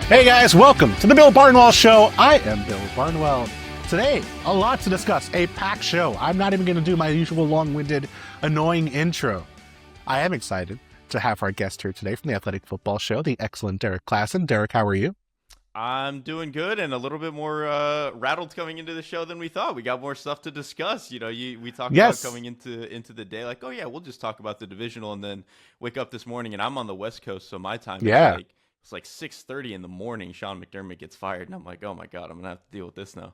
Hey guys, welcome to the Bill Barnwell Show. I am Bill Barnwell. Today, a lot to discuss, a packed show. I'm not even going to do my usual long-winded, annoying intro. I am excited to have our guest here today from the Athletic Football Show, the excellent Derrik Klassen. Derrik, how are you? I'm doing good and a little bit more rattled coming into the show than we thought. We got more stuff to discuss. We talked about Yes. coming into the day like, oh yeah, we'll just talk about the divisional, and then wake up this morning and I'm on the West Coast, so my time is Yeah. like 6:30 in the morning. Sean McDermott gets fired, and I'm like, oh my god, I'm gonna have to deal with this now.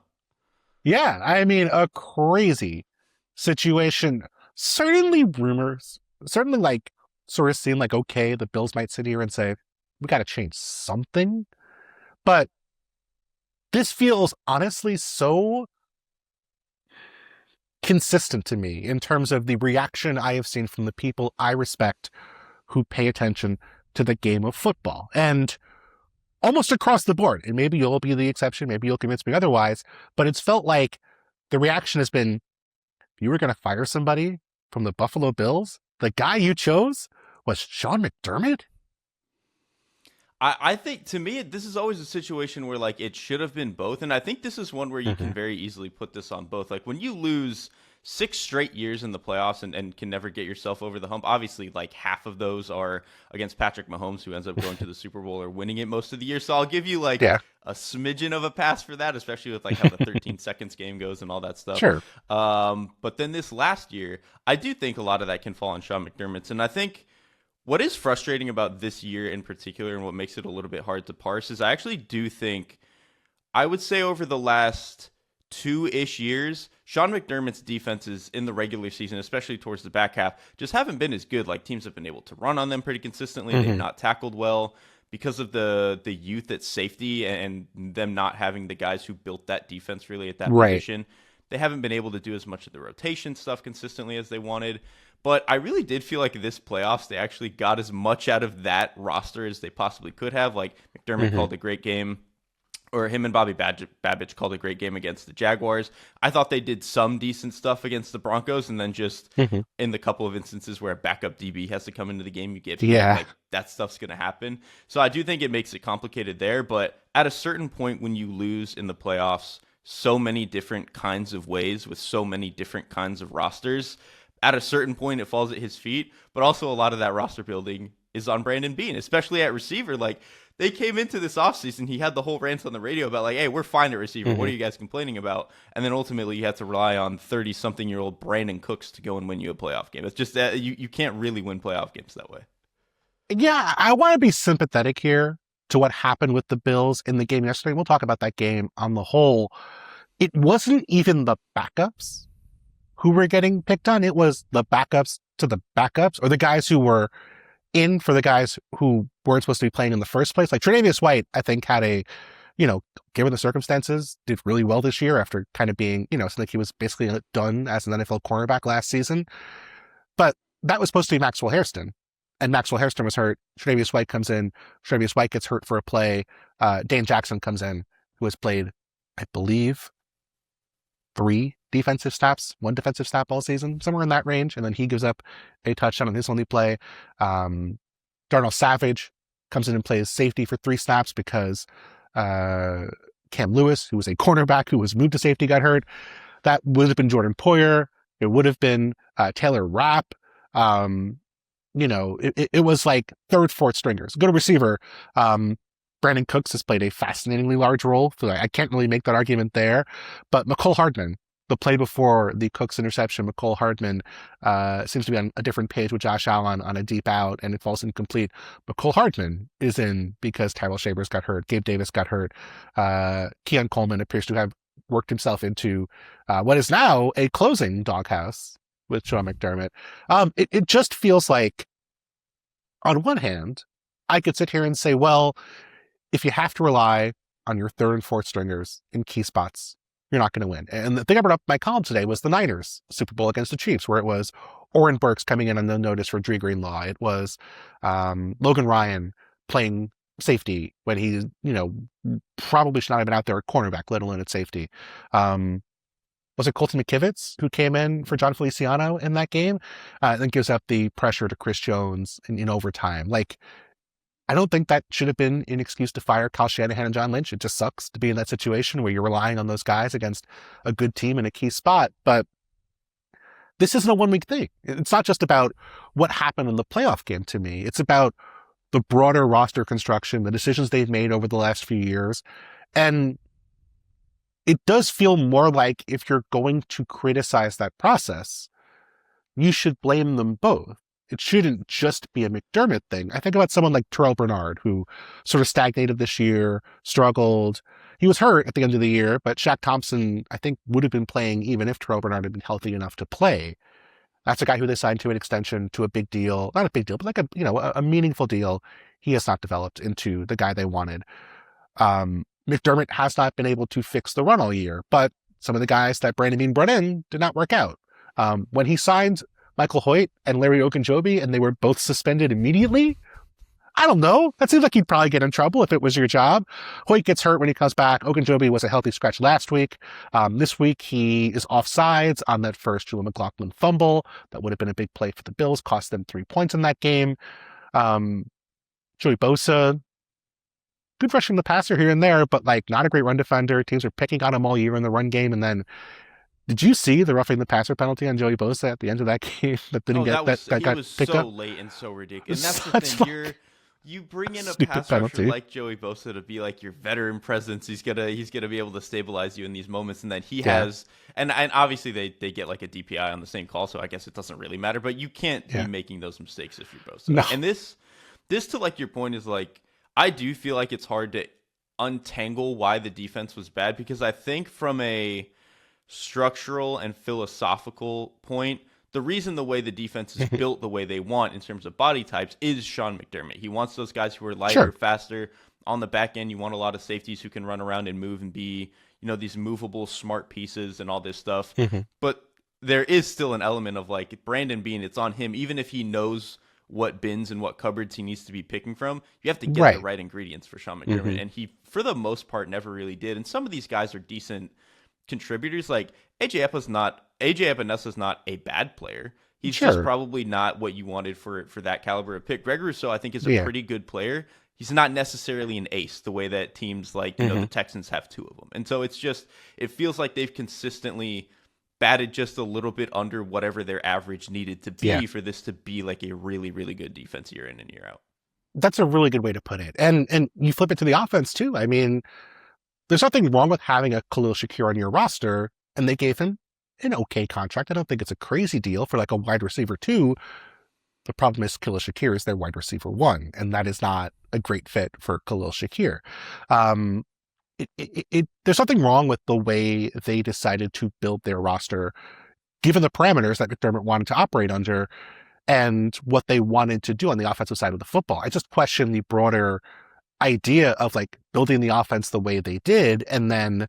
Yeah, I mean, a crazy situation. Certainly rumors, certainly like sort of seem like, okay, the Bills might sit here and say, we got to change something. But this feels honestly so consistent to me in terms of the reaction I have seen from the people I respect who pay attention to the game of football. And almost across the board, and maybe you'll be the exception, maybe you'll convince me otherwise, but it's felt like the reaction has been, if you were going to fire somebody from the Buffalo Bills, the guy you chose was Sean McDermott? I think, to me, this is always a situation where like it should have been both, and I think this is one where you can very easily put this on both. Like when you lose 6 straight years in the playoffs and can never get yourself over the hump. Obviously, like half of those are against Patrick Mahomes, who ends up going to the Super Bowl or winning it most of the year. So I'll give you like Yeah, a smidgen of a pass for that, especially with like how the 13 seconds game goes and all that stuff. sure. But then this last year, I do think a lot of that can fall on Sean McDermott's, and I think what is frustrating about this year in particular and what makes it a little bit hard to parse is I actually do think, I would say over the last 2-ish years, Sean McDermott's defenses in the regular season, especially towards the back half, just haven't been as good. Like teams have been able to run on them pretty consistently. They've not tackled well because of the youth at safety and them not having the guys who built that defense really at that Right. position. They haven't been able to do as much of the rotation stuff consistently as they wanted. But I really did feel like this playoffs, they actually got as much out of that roster as they possibly could have. Like McDermott called a great game, or him and Bobby Babich called a great game against the Jaguars. I thought they did some decent stuff against the Broncos, and then just in the couple of instances where a backup DB has to come into the game, you get Yeah. like that stuff's going to happen. So I do think it makes it complicated there. But at a certain point when you lose in the playoffs so many different kinds of ways with so many different kinds of rosters, at a certain point it falls at his feet. But also a lot of that roster building is on Brandon Beane, especially at receiver. Like they came into this offseason, he had the whole rant on the radio about like, hey, we're fine at receiver. What are you guys complaining about? And then ultimately you had to rely on 30-something-year-old Brandon Cooks to go and win you a playoff game. It's just that you can't really win playoff games that way. Yeah, I want to be sympathetic here to what happened with the Bills in the game yesterday. We'll talk about that game on the whole. It wasn't even the backups who were getting picked on. It was the backups to the backups, or the guys who were in for the guys who weren't supposed to be playing in the first place. Like Tre'Davious White, I think had given the circumstances, did really well this year after kind of being, it's like he was basically done as an NFL cornerback last season. But that was supposed to be Maxwell Hairston. And Maxwell Hairston was hurt. Tre'Davious White comes in. Tre'Davious White gets hurt for a play. Dane Jackson comes in, who has played, I believe, 1 defensive snaps all season, somewhere in that range. And then he gives up a touchdown on his only play. Darnell Savage comes in and plays safety for 3 snaps because Cam Lewis, who was a cornerback who was moved to safety, got hurt. That would have been Jordan Poyer. It would have been Taylor Rapp. It was like third, fourth stringers. Go to receiver. Brandon Cooks has played a fascinatingly large role. So I can't really make that argument there. But McCole Hardman, the play before the Cooks interception, McCole Hardman seems to be on a different page with Josh Allen on a deep out, and it falls incomplete. McCole Hardman is in because Tyrell Shavers got hurt. Gabe Davis got hurt. Keon Coleman appears to have worked himself into what is now a closing doghouse with Sean McDermott. It just feels like, on one hand, I could sit here and say, well, if you have to rely on your third and fourth stringers in key spots, you're not going to win. And the thing I brought up in my column today was the Niners Super Bowl against the Chiefs, where it was Oren Burks coming in on no notice for Dre Greenlaw. It was Logan Ryan playing safety when he, probably should not have been out there at cornerback, let alone at safety. Was it Colton McKivitz who came in for John Feliciano in that game? Then gives up the pressure to Chris Jones in overtime. Like, I don't think that should have been an excuse to fire Kyle Shanahan and John Lynch. It just sucks to be in that situation where you're relying on those guys against a good team in a key spot. But this isn't a 1 week thing. It's not just about what happened in the playoff game to me. It's about the broader roster construction, the decisions they've made over the last few years. And it does feel more like if you're going to criticize that process, you should blame them both. It shouldn't just be a McDermott thing. I think about someone like Terrell Bernard, who sort of stagnated this year, struggled. He was hurt at the end of the year, but Shaq Thompson, I think, would have been playing even if Terrell Bernard had been healthy enough to play. That's a guy who they signed to an extension, to a big deal. Not a big deal, but like a meaningful deal. He has not developed into the guy they wanted. McDermott has not been able to fix the run all year, but some of the guys that Brandon Beane brought in did not work out. When he signed Michael Hoyt and Larry Ogunjobi and they were both suspended immediately, I don't know. That seems like you'd probably get in trouble if it was your job. Hoyt gets hurt when he comes back. Ogunjobi was a healthy scratch last week. This week, he is offsides on that first Julian McLaughlin fumble. That would have been a big play for the Bills, cost them 3 points in that game. Joey Bosa, good rushing the passer here and there, but like not a great run defender. Teams are picking on him all year in the run game. And then, did you see the roughing the passer penalty on Joey Bosa at the end of that game that didn't that got was picked so up? late and so ridiculous. And that's the thing. You bring in a pass rusher like Joey Bosa to be like your veteran presence. He's gonna be able to stabilize you in these moments, and then he has. And obviously they get like a DPI on the same call, so I guess it doesn't really matter. But you can't be making those mistakes if you're Bosa. No. And this to like your point is like, I do feel like it's hard to untangle why the defense was bad, because I think from a structural and philosophical point, the reason the way the defense is built the way they want in terms of body types is Sean McDermott. He wants those guys who are lighter, faster. On the back end, you want a lot of safeties who can run around and move and be, these movable, smart pieces and all this stuff. But there is still an element of like Brandon Beane, it's on him. Even if he knows what bins and what cupboards he needs to be picking from, you have to get the right ingredients for Sean McDermott. And he, for the most part, never really did. And some of these guys are decent contributors. Like AJ Epinesa is not a bad player. He's just probably not what you wanted for that caliber of pick. Greg Rousseau, I think, is a pretty good player. He's not necessarily an ace the way that teams like the Texans have two of them. And so it feels like they've consistently batted just a little bit under whatever their average needed to be for this to be like a really, really good defense year in and year out. That's a really good way to put it. And you flip it to the offense too. I mean, there's nothing wrong with having a Khalil Shakir on your roster, and they gave him an okay contract. I don't think it's a crazy deal for like a wide receiver 2. The problem is Khalil Shakir is their wide receiver 1, and that is not a great fit for Khalil Shakir. There's something wrong with the way they decided to build their roster, given the parameters that McDermott wanted to operate under and what they wanted to do on the offensive side of the football. I just question the broader idea of like building the offense the way they did, and then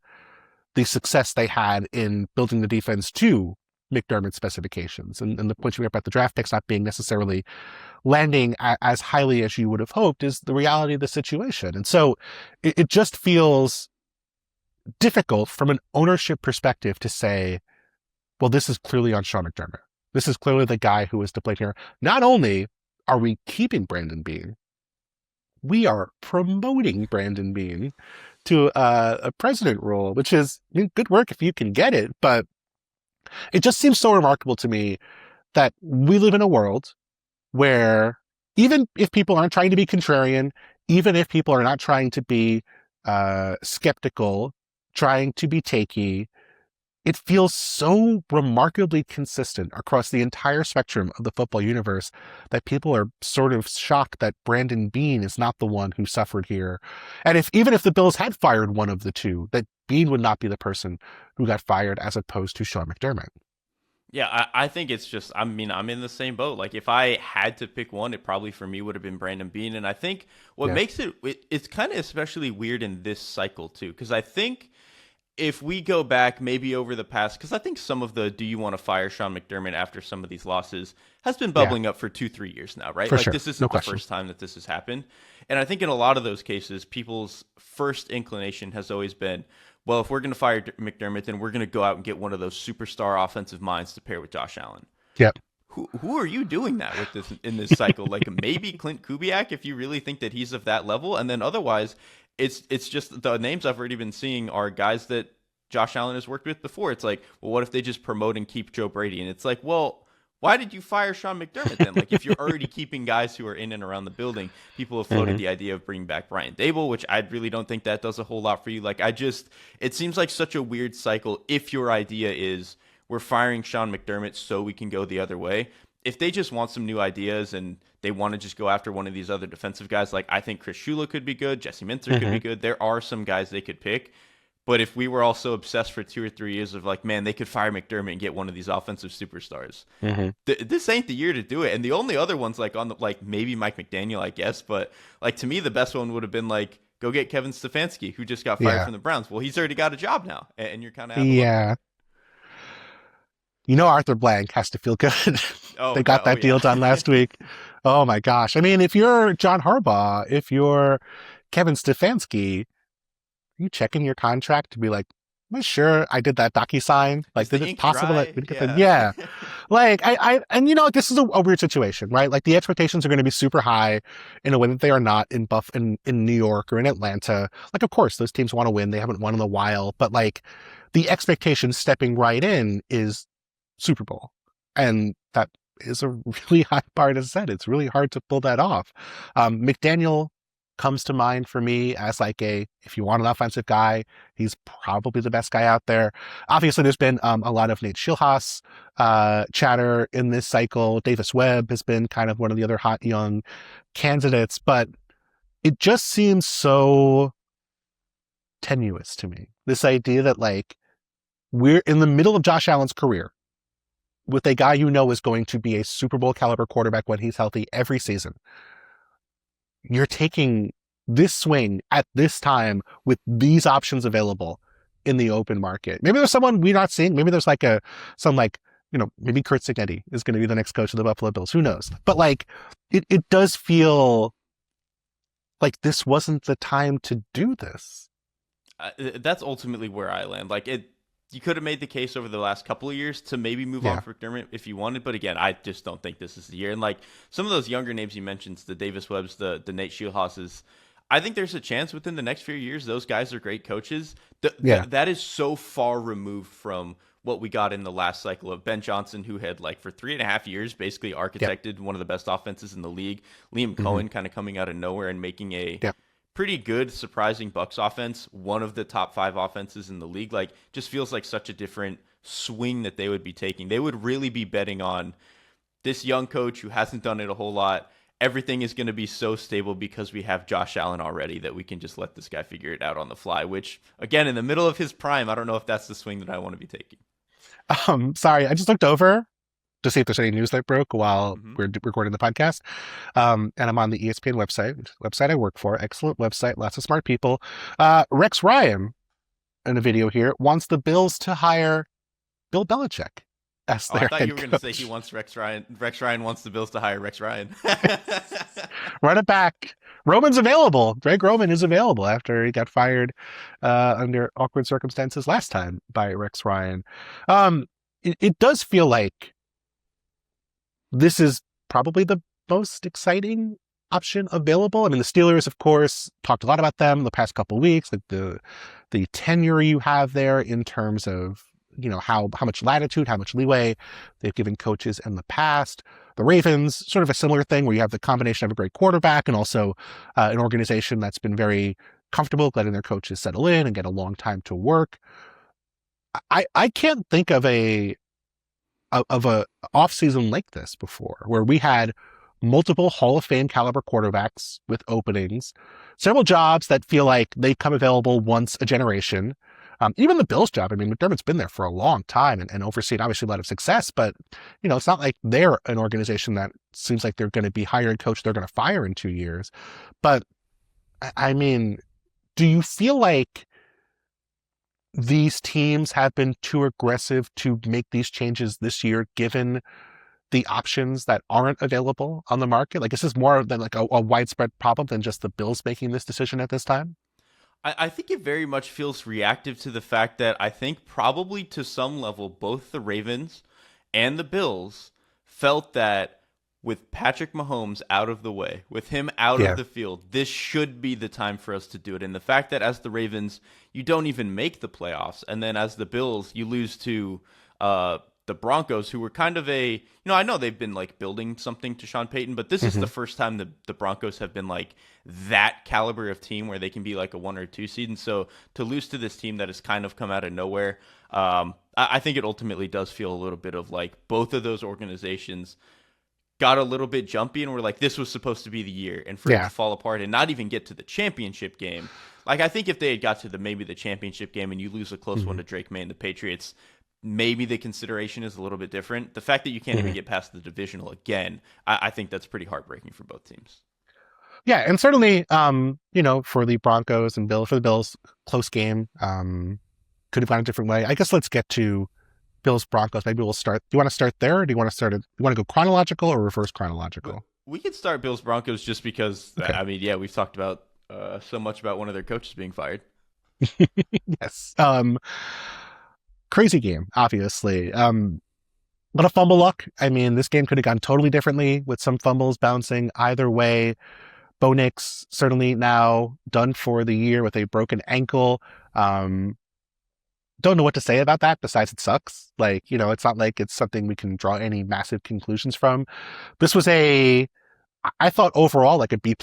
the success they had in building the defense to McDermott's specifications. And the point you made about the draft picks not being necessarily landing as highly as you would have hoped is the reality of the situation. And so it just feels difficult from an ownership perspective to say, well, this is clearly on Sean McDermott. This is clearly the guy who is to play here. Not only are we keeping Brandon Beane, we are promoting Brandon Beane to a president role, which is good work if you can get it. But it just seems so remarkable to me that we live in a world where even if people aren't trying to be contrarian, even if people are not trying to be skeptical, trying to be takey, it feels so remarkably consistent across the entire spectrum of the football universe that people are sort of shocked that Brandon Beane is not the one who suffered here. And even if the Bills had fired one of the two, that Beane would not be the person who got fired as opposed to Sean McDermott. Yeah, I think it's just, I'm in the same boat. Like if I had to pick one, it probably for me would have been Brandon Beane. And I think what makes it's kind of especially weird in this cycle too, because I think if we go back maybe over the past, because I think some of the do you want to fire Sean McDermott after some of these losses has been bubbling up for 2-3 years now, right? Like this isn't the first time that this has happened. And I think in a lot of those cases, people's first inclination has always been, well, if we're going to fire McDermott, then we're going to go out and get one of those superstar offensive minds to pair with Josh Allen. Yep. who are you doing that with this in this cycle? Like maybe Clint Kubiak if you really think that he's of that level, and then otherwise, it's just the names I've already been seeing are guys that Josh Allen has worked with before. It's like, well, what if they just promote and keep Joe Brady? And it's like, well, why did you fire Sean McDermott then? Like, if you're already keeping guys who are in and around the building, people have floated the idea of bringing back Brian Dable, which I really don't think that does a whole lot for you. Like, it seems like such a weird cycle if your idea is we're firing Sean McDermott so we can go the other way. If they just want some new ideas and they want to just go after one of these other defensive guys, like I think Chris Shula could be good, Jesse Minter could be good. There are some guys they could pick. But if we were all so obsessed for 2 or 3 years of like, man, they could fire McDermott and get one of these offensive superstars. This ain't the year to do it. And the only other ones like on the like maybe Mike McDaniel, I guess, but like to me the best one would have been like go get Kevin Stefanski, who just got fired from the Browns. Well, he's already got a job now, and you're kind of You know, Arthur Blank has to feel good. Oh, They got that deal done last week. Oh my gosh! I mean, if you're John Harbaugh, if you're Kevin Stefanski, you checking your contract to be like, am I sure I did that DocuSign? Like, is it possible that we get the, like, and you know, this is a weird situation, right? Like, the expectations are going to be super high in a way that they are not in New York or in Atlanta. Like, of course, those teams want to win. They haven't won in a while, but like, the expectation stepping right in is Super Bowl, and that is a really high bar to set. It's really hard to pull that off. McDaniel comes to mind for me as like if you want an offensive guy, he's probably the best guy out there. Obviously, there's been a lot of Nate Schilhaas chatter in this cycle. Davis Webb has been kind of one of the other hot young candidates, but it just seems so tenuous to me. This idea that like we're in the middle of Josh Allen's career with a guy you know is going to be a Super Bowl caliber quarterback when he's healthy every season. You're taking this swing at this time with these options available in the open market. Maybe there's someone we're not seeing. Maybe there's like maybe Kurt Cignetti is going to be the next coach of the Buffalo Bills. Who knows? But like, it does feel like this wasn't the time to do this. That's ultimately where I land. Like you could have made the case over the last couple of years to maybe move on for McDermott if you wanted. But again, I just don't think this is the year. And like some of those younger names you mentioned, the Davis Webbs, the Nate Schilhaases, I think there's a chance within the next few years, those guys are great coaches. That is so far removed from what we got in the last cycle of Ben Johnson, who had like for 3.5 years, basically architected one of the best offenses in the league. Liam Cohen kind of coming out of nowhere and making a pretty good, surprising Bucks offense, one of the top 5 offenses in the league. Like, just feels like such a different swing that they would be taking. They would really be betting on this young coach who hasn't done it a whole lot. Everything is going to be so stable because we have Josh Allen already that we can just let this guy figure it out on the fly, which, again, in the middle of his prime, I don't know if that's the swing that I want to be taking. Sorry, I just looked over to see if there's any news that broke while we're recording the podcast. And I'm on the ESPN website I work for. Excellent website, lots of smart people. Rex Ryan, in a video here, wants the Bills to hire Bill Belichick as their I thought you were head going to say coach. he wants Rex Ryan. Rex Ryan wants the Bills to hire Rex Ryan. Run it back. Roman's available. Greg Roman is available after he got fired under awkward circumstances last time by Rex Ryan. It does feel like this is probably the most exciting option available. I mean, the Steelers, of course, talked a lot about them the past couple of weeks, like the tenure you have there in terms of, you know, how much latitude, how much leeway they've given coaches in the past. The Ravens, sort of a similar thing where you have the combination of a great quarterback and also an organization that's been very comfortable letting their coaches settle in and get a long time to work. I can't think of a off season like this before, where we had multiple Hall of Fame caliber quarterbacks with openings, several jobs that feel like they come available once a generation. Even the Bills job, I mean, McDermott's been there for a long time and overseen obviously a lot of success, but you know, it's not like they're an organization that seems like they're going to be hiring coach they're going to fire in 2 years. But I mean, do you feel like these teams have been too aggressive to make these changes this year, given the options that aren't available on the market? Like, is this more than like a widespread problem than just the Bills making this decision at this time? I think it very much feels reactive to the fact that I think probably to some level, both the Ravens and the Bills felt that with Patrick Mahomes out of the way, with him out of Yeah. the field, this should be the time for us to do it. And the fact that as the Ravens, you don't even make the playoffs, and then as the Bills, you lose to the Broncos, who were kind of I know they've been like building something to Sean Payton, but this is the first time the Broncos have been like that caliber of team where they can be like a 1 or 2 seed. And so to lose to this team that has kind of come out of nowhere, I think it ultimately does feel a little bit of like both of those organizations got a little bit jumpy and we're like, this was supposed to be the year, and for it to fall apart and not even get to the championship game. Like, I think if they had got to maybe the championship game and you lose a close one to Drake May and the Patriots, maybe the consideration is a little bit different. The fact that you can't even get past the divisional again, I think that's pretty heartbreaking for both teams. Yeah, and certainly, for the Broncos and for the Bills, close game, could have gone a different way. I guess let's get to Bills Broncos. Maybe we'll start. Do you want to start there, or do you want to start? Do you want to go chronological or reverse chronological? We could start Bills Broncos just because. Okay. I mean, we've talked about so much about one of their coaches being fired. Yes. Crazy game, obviously. But a fumble luck. I mean, this game could have gone totally differently with some fumbles bouncing either way. Bo Nix certainly now done for the year with a broken ankle. Don't know what to say about that besides it sucks. Like, it's not like it's something we can draw any massive conclusions from. This was I thought overall like a B+.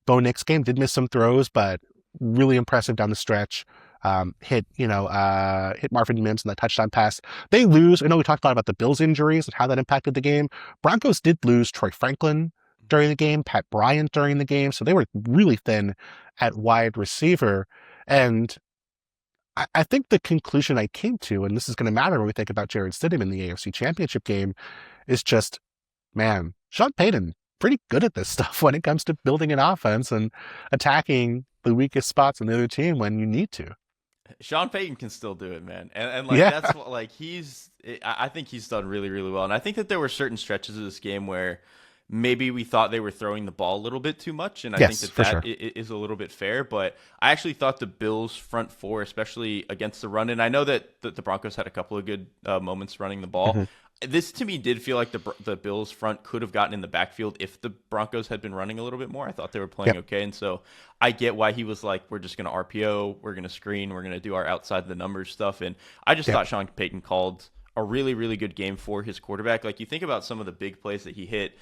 Bo Nix game, did miss some throws, but really impressive down the stretch. Hit Marvin Mims in the touchdown pass. They lose. I know we talked a lot about the Bills injuries and how that impacted the game. Broncos did lose Troy Franklin during the game, Pat Bryant during the game. So they were really thin at wide receiver. And I think the conclusion I came to, and this is going to matter when we think about Jarrett Stidham in the AFC Championship game, is just, man, Sean Payton, pretty good at this stuff when it comes to building an offense and attacking the weakest spots in the other team when you need to. Sean Payton can still do it, man. And that's what, like, I think he's done really, really well. And I think that there were certain stretches of this game where maybe we thought they were throwing the ball a little bit too much, and I think that is a little bit fair. But I actually thought the Bills' front four, especially against the run, and I know that the Broncos had a couple of good moments running the ball. This, to me, did feel like the Bills' front could have gotten in the backfield if the Broncos had been running a little bit more. I thought they were playing okay, and so I get why he was like, we're just going to RPO, we're going to screen, we're going to do our outside the numbers stuff. And I just thought Sean Payton called a really, really good game for his quarterback. Like, you think about some of the big plays that he hit,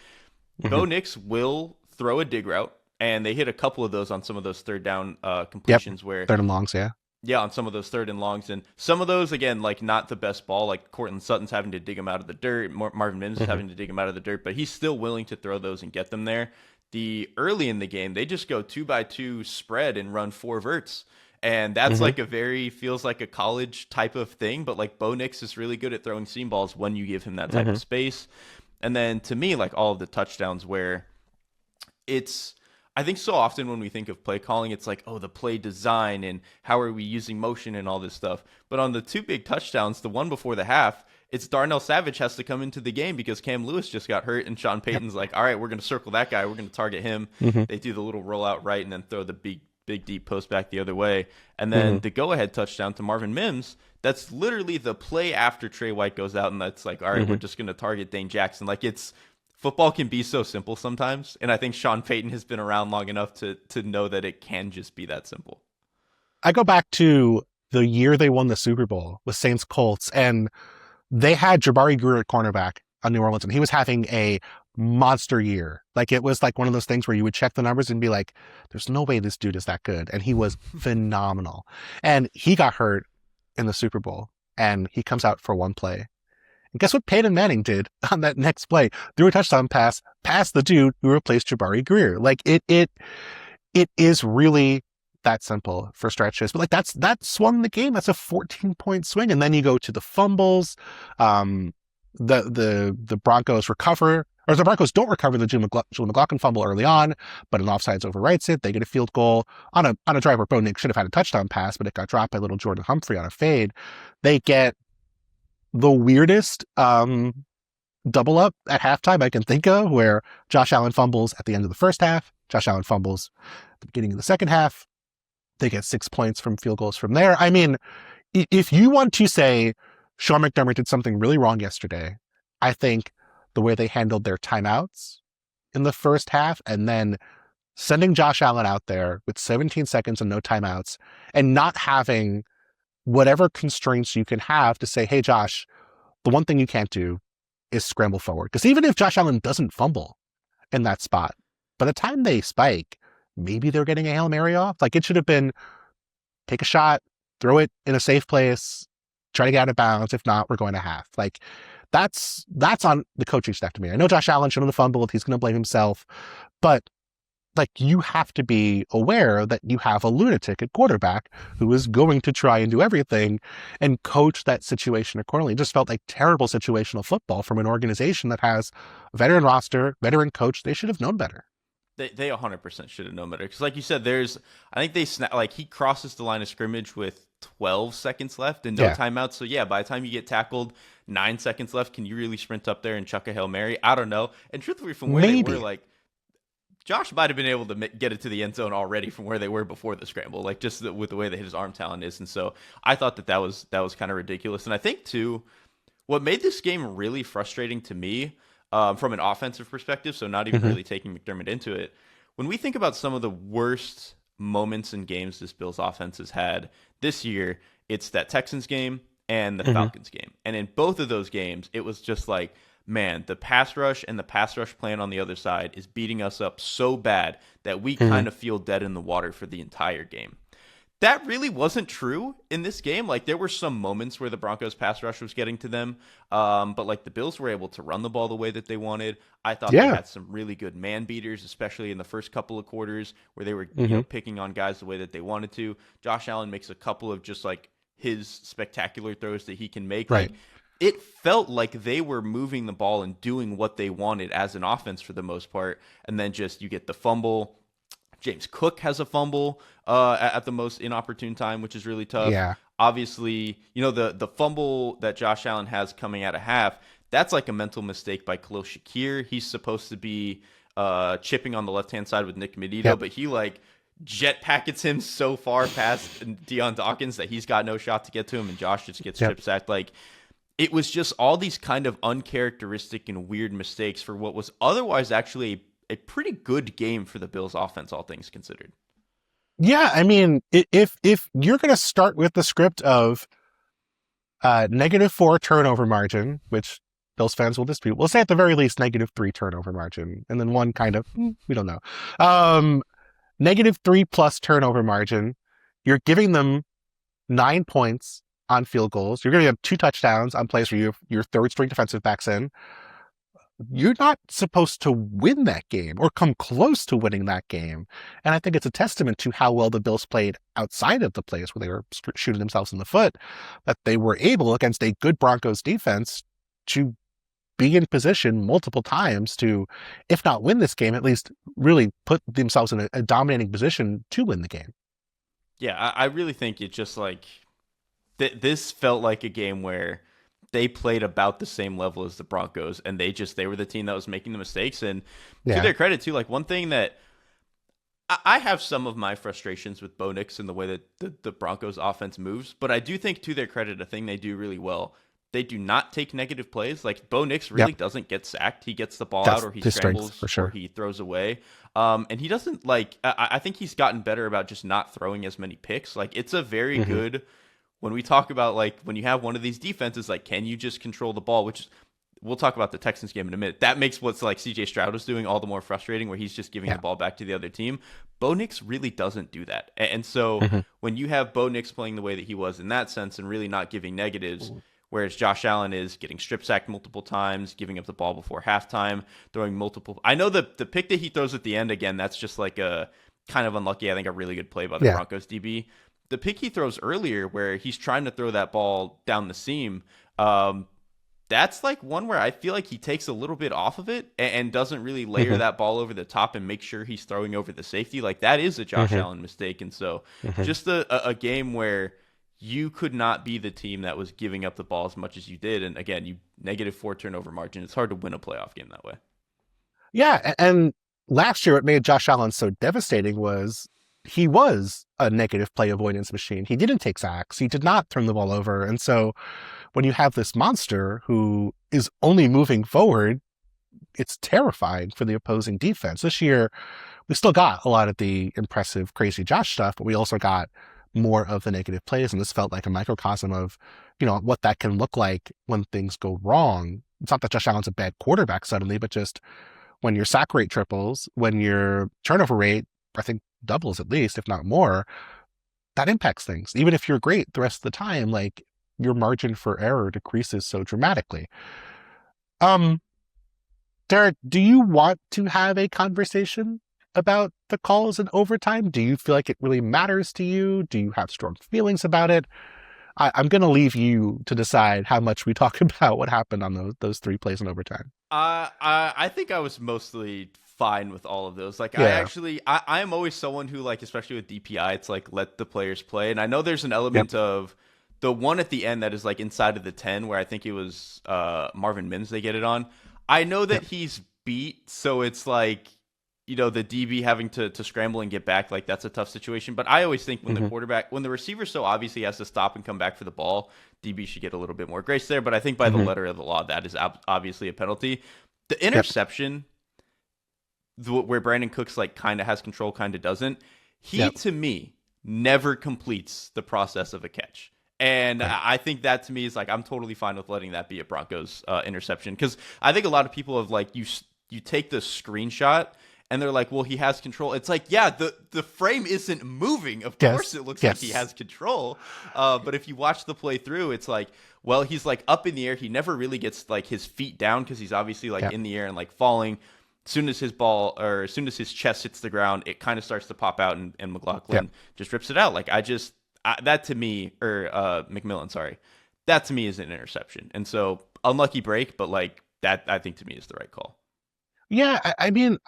Bo Nix will throw a dig route, and they hit a couple of those on some of those third down completions where third and longs, on some of those third and longs, and some of those, again, like, not the best ball. Like, Courtland Sutton's having to dig him out of the dirt, Marvin Mims is having to dig him out of the dirt, but he's still willing to throw those and get them there. The early in the game, they just go 2x2 spread and run 4 verts. And that's like feels like a college type of thing, but like Bo Nix is really good at throwing seam balls when you give him that type of space. And then to me, like, all of the touchdowns where I think so often when we think of play calling, it's like, oh, the play design and how are we using motion and all this stuff. But on the 2 big touchdowns, the one before the half, it's Darnell Savage has to come into the game because Cam Lewis just got hurt, and Sean Payton's like, all right, we're going to circle that guy. We're going to target him. They do the little rollout right and then throw the big deep post back the other way. And then the go-ahead touchdown to Marvin Mims, that's literally the play after Trey White goes out, and that's like, all right, we're just going to target Dane Jackson. Like, football can be so simple sometimes, and I think Sean Payton has been around long enough to know that it can just be that simple. I go back to the year they won the Super Bowl with Saints Colts, and they had Jabari Greer at cornerback on New Orleans, and he was having a monster year. Like, it was like one of those things where you would check the numbers and be like, there's no way this dude is that good. And he was phenomenal. And he got hurt in the Super Bowl, and he comes out for one play. And guess what Peyton Manning did on that next play? Threw a touchdown pass past the dude who replaced Jabari Greer. Like, it is really that simple for stretches. But like, that swung the game. That's a 14-point swing. And then you go to the fumbles. The Broncos recover, or the Broncos don't recover the June McLaughlin fumble early on, but an offsides overwrites it. They get a field goal on a drive where Bo Nix should have had a touchdown pass, but it got dropped by little Jordan Humphrey on a fade. They get the weirdest double up at halftime I can think of, where Josh Allen fumbles at the end of the first half, Josh Allen fumbles at the beginning of the second half. They get 6 points from field goals from there. I mean, if you want to say Sean McDermott did something really wrong yesterday, I think the way they handled their timeouts in the first half, and then sending Josh Allen out there with 17 seconds and no timeouts, and not having whatever constraints you can have to say, hey, Josh, the one thing you can't do is scramble forward. Because even if Josh Allen doesn't fumble in that spot, by the time they spike, maybe they're getting a Hail Mary off. Like, it should have been take a shot, throw it in a safe place, try to get out of bounds. If not, we're going to half. Like, that's on the coaching staff to me. I know Josh Allen shouldn't have fumbled. He's going to blame himself. But like, you have to be aware that you have a lunatic at quarterback who is going to try and do everything and coach that situation accordingly. It just felt like terrible situational football from an organization that has a veteran roster, veteran coach. They should have known better. They 100% should have known better. Because like you said, I think he crosses the line of scrimmage with 12 seconds left and no timeouts. So yeah, by the time you get tackled, 9 seconds left, can you really sprint up there and chuck a Hail Mary? I don't know. And truthfully, from where they were, like, Josh might have been able to get it to the end zone already from where they were before the scramble, like just with the way that his arm talent is. And so I thought that was kind of ridiculous. And I think too, what made this game really frustrating to me from an offensive perspective, so not even really taking McDermott into it, when we think about some of the worst moments in games this Bills offense has had this year, it's that Texans game and the Falcons game. And in both of those games, it was just like, man, the pass rush and the pass rush plan on the other side is beating us up so bad that we kind of feel dead in the water for the entire game. That really wasn't true in this game. Like, there were some moments where the Broncos pass rush was getting to them, but like the Bills were able to run the ball the way that they wanted. I thought they had some really good man beaters, especially in the first couple of quarters where they were picking on guys the way that they wanted to. Josh Allen makes a couple of just like his spectacular throws that he can make. Right. Like, it felt like they were moving the ball and doing what they wanted as an offense for the most part. And then just you get the fumble. James Cook has a fumble at the most inopportune time, which is really tough. Yeah. Obviously, the fumble that Josh Allen has coming out of half, that's like a mental mistake by Khalil Shakir. He's supposed to be chipping on the left-hand side with Nick Medito, but he like jet packets him so far past Deion Dawkins that he's got no shot to get to him, and Josh just gets chip sacked. Like, it was just all these kind of uncharacteristic and weird mistakes for what was otherwise actually a pretty good game for the Bills offense, all things considered. Yeah, I mean, if you're going to start with the script of -4 turnover margin, which Bills fans will dispute, we'll say at the very least -3 turnover margin, and then one kind of, we don't know, -3+ turnover margin, you're giving them 9 points on field goals. You're going to have 2 touchdowns on plays where your third string defensive backs in. You're not supposed to win that game or come close to winning that game. And I think it's a testament to how well the Bills played outside of the plays where they were shooting themselves in the foot, that they were able against a good Broncos defense to be in position multiple times to, if not win this game, at least really put themselves in a dominating position to win the game. Yeah, I really think it just like this felt like a game where they played about the same level as the Broncos, and they were the team that was making the mistakes. And to their credit too, like one thing that I have some of my frustrations with Bo Nix and the way that the Broncos offense moves, but I do think to their credit, a thing they do really well, they do not take negative plays. Like Bo Nix really doesn't get sacked. He gets the ball out, or he scrambles, for sure, or he throws away. And he doesn't like, I think he's gotten better about just not throwing as many picks. Like, it's a very good, when we talk about like when you have one of these defenses, like, can you just control the ball, which we'll talk about the Texans game in a minute. That makes what's like CJ Stroud was doing all the more frustrating, where he's just giving the ball back to the other team. Bo Nix really doesn't do that. And so when you have Bo Nix playing the way that he was in that sense and really not giving negatives, whereas Josh Allen is getting strip sacked multiple times, giving up the ball before halftime, throwing multiple. I know the pick that he throws at the end, again, that's just like a kind of unlucky, I think a really good play by the Broncos DB. The pick he throws earlier where he's trying to throw that ball down the seam, that's like one where I feel like he takes a little bit off of it and doesn't really layer that ball over the top and make sure he's throwing over the safety. Like, that is a Josh Allen mistake. And so just a game where you could not be the team that was giving up the ball as much as you did. And again, you -4 turnover margin. It's hard to win a playoff game that way. Yeah. And last year, what made Josh Allen so devastating was he was a negative play avoidance machine. He didn't take sacks. He did not turn the ball over. And so when you have this monster who is only moving forward it's terrifying for the opposing defense. This year, we still got a lot of the impressive, crazy Josh stuff, but we also got more of the negative plays, and this felt like a microcosm of, what that can look like when things go wrong. It's not that Josh Allen's a bad quarterback suddenly, but just when your sack rate triples, when your turnover rate, I think, doubles at least, if not more, that impacts things. Even if you're great the rest of the time, like, your margin for error decreases so dramatically. Derrik, do you want to have a conversation about the calls in overtime? Do you feel like it really matters to you? Do you have strong feelings about it? I'm going to leave you to decide how much we talk about what happened on those 3 plays in overtime. I think I was mostly fine with all of those. Like, Yeah. I am always someone who, like, especially with DPI, it's like, let the players play. And I know there's an element of the one at the end that is like inside of the 10, where I think it was Marvin Mims they get it on. I know that he's beat, so it's like, the DB having to scramble and get back, like, that's a tough situation. But I always think when when the receiver so obviously has to stop and come back for the ball, DB should get a little bit more grace there. But I think by the letter of the law, that is obviously a penalty. The interception, where Brandon Cooks, like, kind of has control, kind of doesn't, to me, never completes the process of a catch. And I think that, to me, is like, I'm totally fine with letting that be a Broncos interception. Because I think a lot of people have, like, you take the screenshot and they're like, well, he has control. It's like, yeah, the frame isn't moving. Of course it looks like he has control. But if you watch the play through, it's like, well, he's, like, up in the air. He never really gets, like, his feet down because he's obviously, like, in the air and, like, falling. As soon as his chest hits the ground, it kind of starts to pop out, and McLaughlin just rips it out. Like, that to me, or McMillan, sorry, that to me is an interception. And so, unlucky break, but, like, that I think to me is the right call. Yeah, I mean,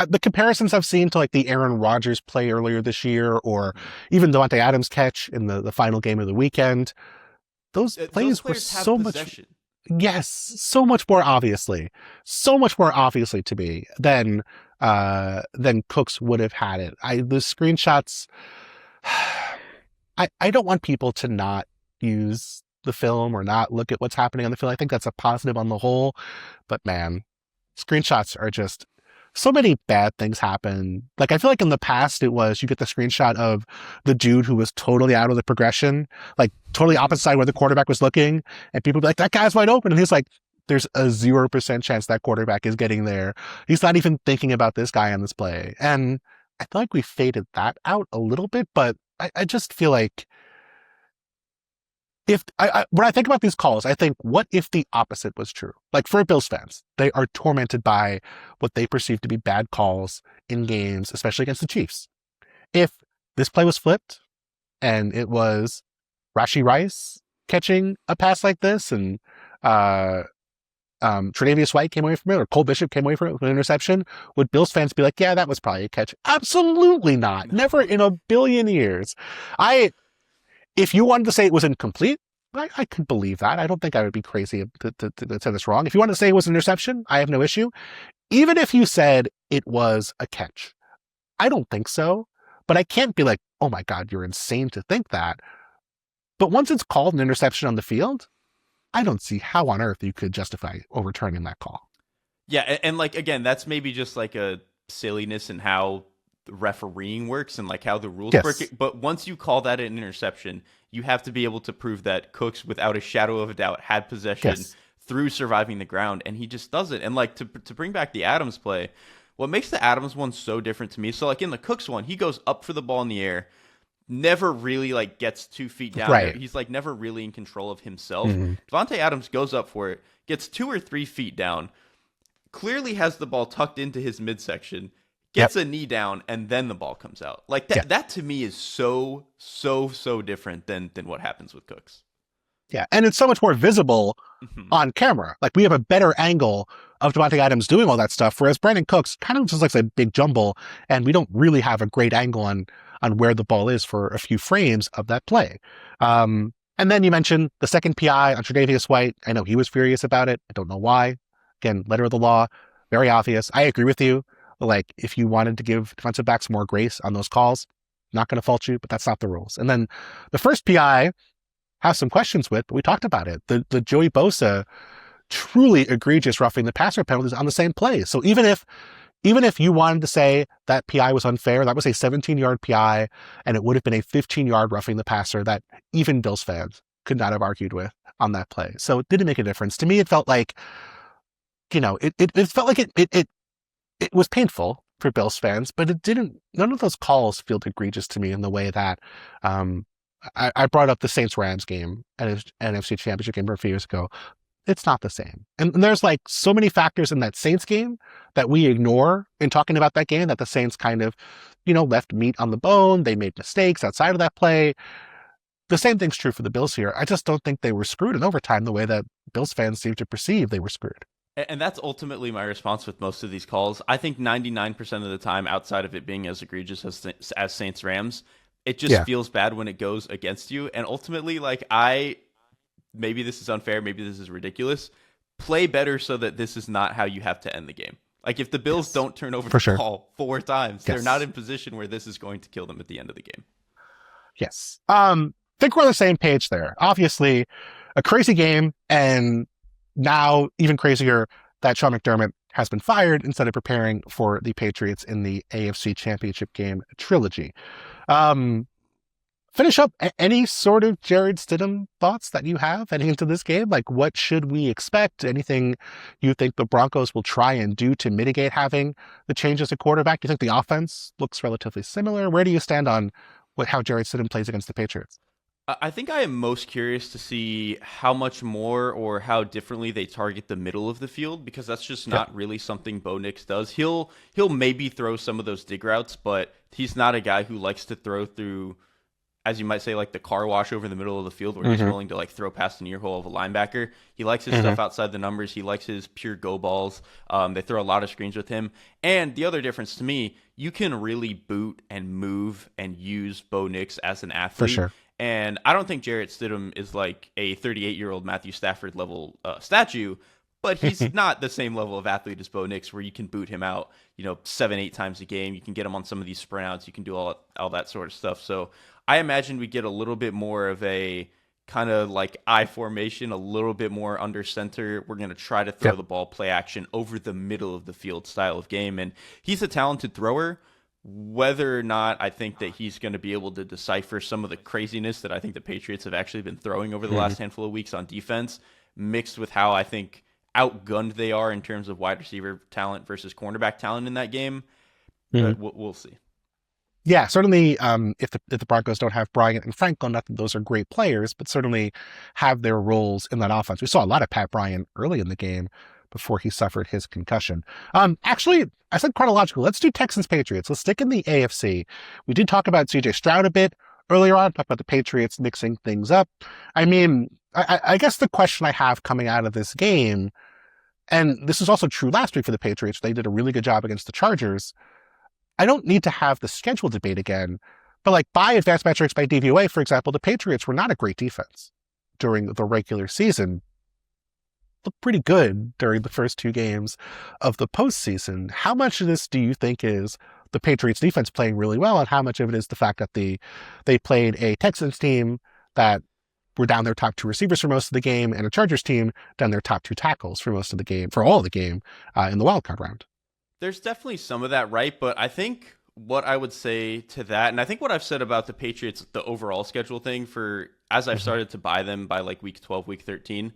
the comparisons I've seen to, like, the Aaron Rodgers play earlier this year, or even Davante Adams catch in the final game of the weekend, those plays were so much, so much more obviously to me than Cooks would have had it. The screenshots, I don't want people to not use the film or not look at what's happening on the field. I think that's a positive on the whole, but man, screenshots are just, so many bad things happen. Like, I feel like in the past it was, you get the screenshot of the dude who was totally out of the progression, like totally opposite side where the quarterback was looking, and people would be like, that guy's wide open. And he's like, there's a 0% chance that quarterback is getting there. He's not even thinking about this guy on this play. And I feel like we faded that out a little bit, but I just feel like, when I think about these calls, I think, what if the opposite was true? Like, for Bills fans, they are tormented by what they perceive to be bad calls in games, especially against the Chiefs. If this play was flipped and it was Rashee Rice catching a pass like this, and Tre'Davious White came away from it, or Cole Bishop came away from it with an interception, would Bills fans be like, yeah, that was probably a catch? Absolutely not. Never in a billion years. If you wanted to say it was incomplete, I could believe that. I don't think I would be crazy to say this wrong. If you wanted to say it was an interception, I have no issue. Even if you said it was a catch, I don't think so. But I can't be like, oh my God, you're insane to think that. But once it's called an interception on the field, I don't see how on earth you could justify overturning that call. Yeah, and like, again, that's maybe just like a silliness in how the refereeing works and like how the rules work. But once you call that an interception, you have to be able to prove that Cooks, without a shadow of a doubt, had possession through surviving the ground, and he just doesn't. And like, to bring back the Adams play, what makes the Adams one so different to me, so like in the Cooks one, he goes up for the ball in the air, never really like gets 2 feet down. Right. He's like never really in control of himself. Davante Adams goes up for it, gets 2 or 3 feet down, clearly has the ball tucked into his midsection, gets a knee down, and then the ball comes out. Like that, that to me is so different than what happens with Cooks. Yeah, and it's so much more visible on camera. Like, we have a better angle of Davante Adams doing all that stuff, whereas Brandon Cooks kind of just looks like a big jumble, and we don't really have a great angle on where the ball is for a few frames of that play. And then you mentioned the second PI on Tre'Davious White. I know he was furious about it. I don't know why. Again, letter of the law, very obvious. I agree with you. Like, if you wanted to give defensive backs more grace on those calls, not going to fault you, but that's not the rules. And then the first PI have some questions with, but we talked about it. The Joey Bosa truly egregious roughing the passer penalties on the same play. So even if you wanted to say that PI was unfair, that was a 17-yard PI, and it would have been a 15-yard roughing the passer that even Bills fans could not have argued with on that play. So it didn't make a difference. To me, it felt like, it felt like it was painful for Bills fans, but none of those calls feel egregious to me in the way that I brought up the Saints-Rams game at NFC Championship game a few years ago. It's not the same. And there's like so many factors in that Saints game that we ignore in talking about that game, that the Saints kind of, left meat on the bone. They made mistakes outside of that play. The same thing's true for the Bills here. I just don't think they were screwed in overtime the way that Bills fans seem to perceive they were screwed. And that's ultimately my response with most of these calls. I think 99% of the time, outside of it being as egregious as Saints Rams, it just feels bad when it goes against you. And ultimately, maybe this is unfair, maybe this is ridiculous. Play better so that this is not how you have to end the game. Like if the Bills don't turn over the ball 4 times, they're not in position where this is going to kill them at the end of the game. Yes. Think we're on the same page there. Obviously, a crazy game, and now even crazier that Sean McDermott has been fired instead of preparing for the Patriots in the AFC Championship game trilogy. Finish up any sort of Jarrett Stidham thoughts that you have heading into this game. Like, what should we expect? Anything you think the Broncos will try and do to mitigate having the changes at quarterback? Do you think the offense looks relatively similar? Where do you stand on how Jarrett Stidham plays against the Patriots? I think I am most curious to see how much more or how differently they target the middle of the field, because that's just not really something Bo Nix does. He'll maybe throw some of those dig routes, but he's not a guy who likes to throw through, as you might say, like the car wash over the middle of the field where he's willing to throw past the near hole of a linebacker. He likes his stuff outside the numbers. He likes his pure go balls. They throw a lot of screens with him. And the other difference to me, you can really boot and move and use Bo Nix as an athlete. For sure. And I don't think Jarrett Stidham is like a 38-year-old Matthew Stafford level statue, but he's not the same level of athlete as Bo Nix, where you can boot him out, 7-8 times a game. You can get him on some of these sprint outs. You can do all that sort of stuff. So I imagine we get a little bit more of a kind of like I formation, a little bit more under center. We're going to try to throw the ball, play action over the middle of the field style of game. And he's a talented thrower. Whether or not I think that he's going to be able to decipher some of the craziness that I think the Patriots have actually been throwing over the last handful of weeks on defense, mixed with how I think outgunned they are in terms of wide receiver talent versus cornerback talent in that game, we'll see. Yeah, certainly if the Broncos don't have Bryant and Franco, not that those are great players, but certainly have their roles in that offense. We saw a lot of Pat Bryant early in the game before he suffered his concussion. Actually, I said chronological. Let's do Texans-Patriots. Let's stick in the AFC. We did talk about CJ Stroud a bit earlier on, talk about the Patriots mixing things up. I mean, I guess the question I have coming out of this game, and this is also true last week for the Patriots, they did a really good job against the Chargers. I don't need to have the schedule debate again, but like by advanced metrics, by DVOA, for example, the Patriots were not a great defense during the regular season. Looked pretty good during the first 2 games of the postseason. How much of this do you think is the Patriots defense playing really well, and how much of it is the fact that they played a Texans team that were down their top 2 receivers for most of the game, and a Chargers team down their top 2 tackles for most of the game, for all of the game in the wildcard round? There's definitely some of that, right? But I think what I would say to that, and I think what I've said about the Patriots, the overall schedule thing, as I've started to buy them by like week 12, week 13,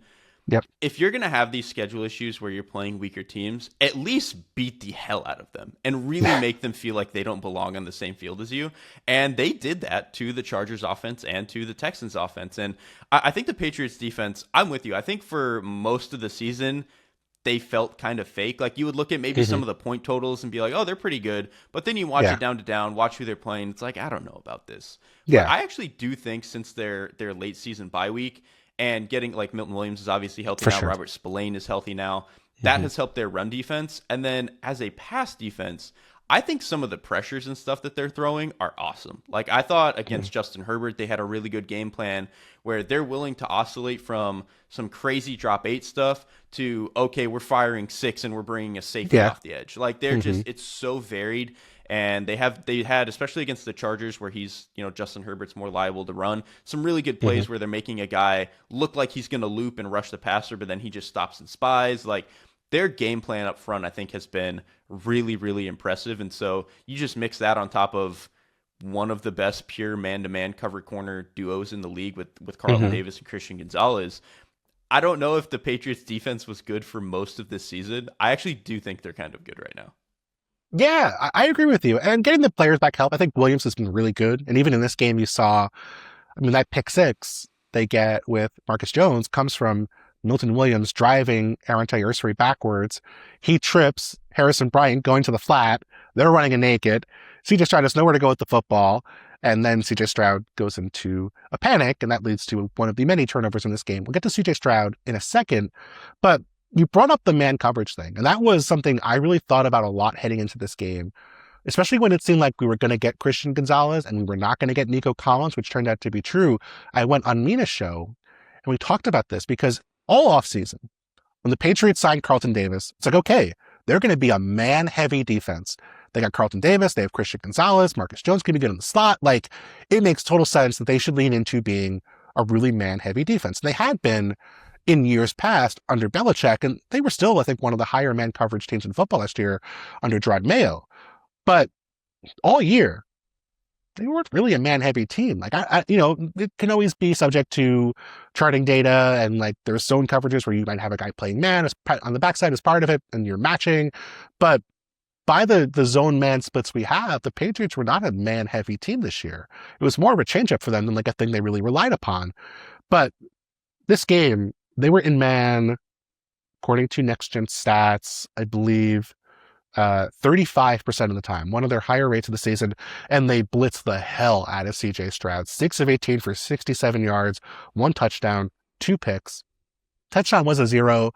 if you're going to have these schedule issues where you're playing weaker teams, at least beat the hell out of them and really make them feel like they don't belong on the same field as you. And they did that to the Chargers offense and to the Texans offense. And I think the Patriots defense, I'm with you. I think for most of the season, they felt kind of fake. Like you would look at maybe some of the point totals and be like, oh, they're pretty good. But then you watch it down to down, watch who they're playing. It's like, I don't know about this. But I actually do think since their late season bye week, and getting like Milton Williams is obviously healthy now. Robert Spillane is healthy now. That has helped their run defense. And then as a pass defense, I think some of the pressures and stuff that they're throwing are awesome. Like I thought against Justin Herbert, they had a really good game plan where they're willing to oscillate from some crazy drop 8 stuff to, okay, we're firing 6 and we're bringing a safety off the edge. Like they're just, it's so varied. And they had, especially against the Chargers where he's, Justin Herbert's more liable to run, some really good plays where they're making a guy look like he's going to loop and rush the passer, but then he just stops and spies. Like their game plan up front, I think, has been really, really impressive. And so you just mix that on top of one of the best pure man-to-man cover corner duos in the league with Carlton Davis and Christian Gonzalez. I don't know if the Patriots defense was good for most of this season. I actually do think they're kind of good right now. Yeah, I agree with you. And getting the players back help. I think Williams has been really good. And even in this game, you saw, that pick 6 they get with Marcus Jones comes from Milton Williams driving Aaron Tyersbury backwards. He trips Harrison Bryant going to the flat. They're running a naked. CJ Stroud has nowhere to go with the football. And then CJ Stroud goes into a panic, and that leads to one of the many turnovers in this game. We'll get to CJ Stroud in a second. But you brought up the man coverage thing, and that was something I really thought about a lot heading into this game, especially when it seemed like we were going to get Christian Gonzalez and we were not going to get Nico Collins, which turned out to be true. I went on Mina's show, and we talked about this because all offseason, when the Patriots signed Carlton Davis, it's like, okay, they're going to be a man-heavy defense. They got Carlton Davis, they have Christian Gonzalez, Marcus Jones can be good in the slot. Like, it makes total sense that they should lean into being a really man-heavy defense. And they had been in years past under Belichick, and they were still, I think, one of the higher man coverage teams in football last year under Gerard Mayo. But all year, they weren't really a man-heavy team. Like, it can always be subject to charting data, and like there's zone coverages where you might have a guy playing man on the backside as part of it, and you're matching. But by the zone man splits we have, the Patriots were not a man-heavy team this year. It was more of a change-up for them than like a thing they really relied upon. But this game, they were in man, according to Next Gen Stats, I believe, 35% of the time, one of their higher rates of the season, and they blitzed the hell out of CJ Stroud. 6 of 18 for 67 yards, 1 touchdown, 2 picks. Touchdown was a 0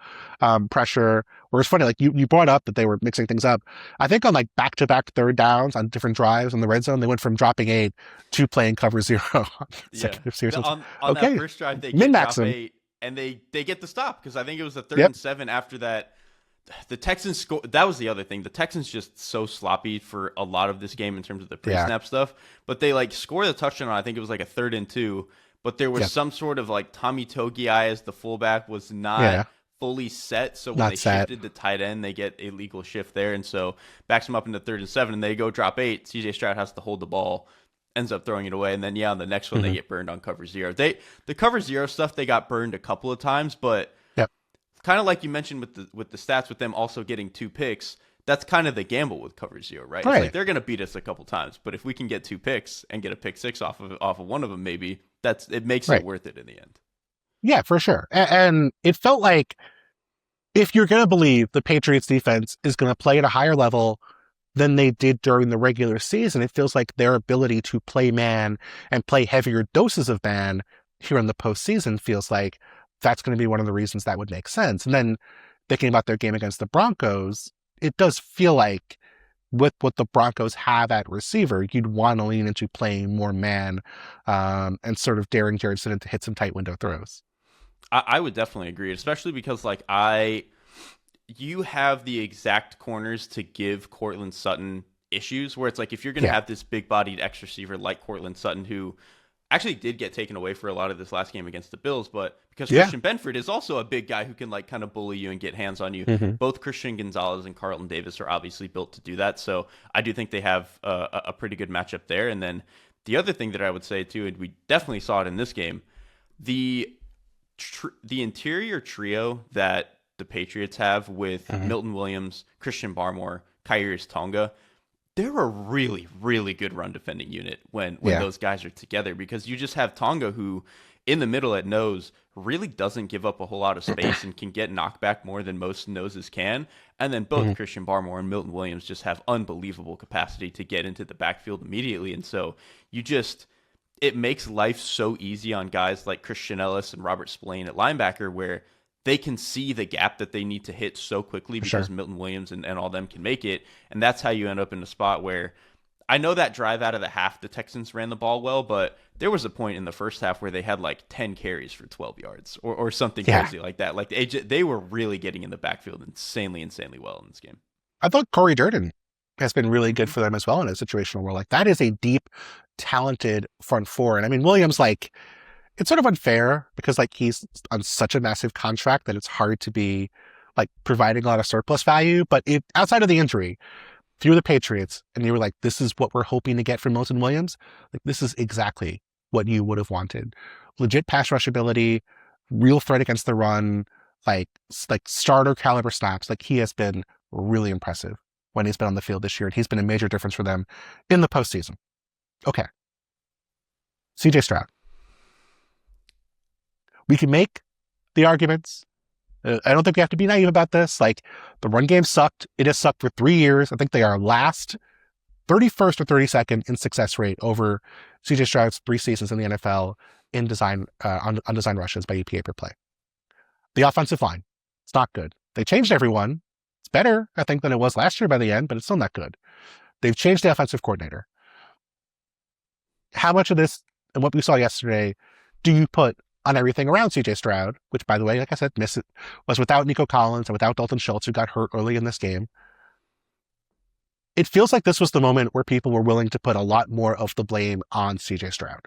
pressure. Where it's funny, like you brought up that they were mixing things up. I think on like back-to-back third downs on different drives in the red zone, they went from dropping 8 to playing cover 0 on consecutive seasons. On that first drive, they get drop 8. And they get the stop because I think it was the 3rd and 7 after that. The Texans scored. That was the other thing. The Texans just so sloppy for a lot of this game in terms of the pre-snap stuff. But they like score the touchdown on, I think it was like a 3rd and 2. But there was some sort of like Tommy Togiai as the fullback was not fully set. So when they shifted to tight end, they get a legal shift there. And so backs them up into 3rd and 7 and they go drop 8. CJ Stroud has to hold the ball. Ends up throwing it away, and then on the next one they get burned on cover 0. The cover 0 stuff they got burned a couple of times, but kind of like you mentioned with the stats with them also getting 2 picks, that's kind of the gamble with cover 0, right? It's like they're going to beat us a couple times, but if we can get 2 picks and get a pick 6 off of one of them, maybe it makes it worth it in the end. Yeah, for sure. And it felt like if you're going to believe the Patriots defense is going to play at a higher level than they did during the regular season, it feels like their ability to play man and play heavier doses of man here in the postseason feels like that's going to be one of the reasons that would make sense. And then thinking about their game against the Broncos, it does feel like with what the Broncos have at receiver, you'd want to lean into playing more man and sort of daring Jarrett Stidham to hit some tight window throws. I would definitely agree, especially because like you have the exact corners to give Courtland Sutton issues where it's like if you're going to have this big-bodied X receiver like Courtland Sutton, who actually did get taken away for a lot of this last game against the Bills, but because Christian Benford is also a big guy who can like kind of bully you and get hands on you. Both Christian Gonzalez and Carlton Davis are obviously built to do that, so I do think they have a pretty good matchup there. And then the other thing that I would say too, and we definitely saw it in this game, the interior trio that the Patriots have with Milton Williams, Christian Barmore, Khyiris Tonga, they're a really, really good run defending unit when those guys are together, because you just have Tonga who in the middle at nose really doesn't give up a whole lot of space and can get knockback more than most noses can. And then both Christian Barmore and Milton Williams just have unbelievable capacity to get into the backfield immediately. And so it makes life so easy on guys like Christian Ellis and Robert Spillane at linebacker, where they can see the gap that they need to hit so quickly For because sure. Milton Williams and all them can make it. And that's how you end up in a spot where I know that drive out of the half, the Texans ran the ball well, but there was a point in the first half where they had like 10 carries for 12 yards or something Yeah. crazy like that. Like they were really getting in the backfield insanely well in this game. I thought Corey Durden has been really good for them as well in a situational role. Like that is a deep, talented front four. And I mean, Williams, like, it's sort of unfair because like he's on such a massive contract that it's hard to be like providing a lot of surplus value. But if outside of the injury, if you were the Patriots and you were like, this is what we're hoping to get from Milton Williams, like this is exactly what you would have wanted. Legit pass rush ability, real threat against the run, like starter caliber snaps. Like he has been really impressive when he's been on the field this year. And he's been a major difference for them in the postseason. Okay. CJ Stroud. We can make the arguments. I don't think we have to be naive about this. Like the run game sucked. It has sucked for 3 years. I think they are last 31st or 32nd in success rate over CJ Stroud's 3 seasons in the NFL in design on design rushes by EPA per play. The offensive line, it's not good. They changed everyone. It's better, I think, than it was last year by the end, but it's still not good. They've changed the offensive coordinator. How much of this and what we saw yesterday do you put on everything around CJ Stroud, which, by the way, like I said, was without Nico Collins and without Dalton Schultz, who got hurt early in this game? It feels like this was the moment where people were willing to put a lot more of the blame on CJ Stroud.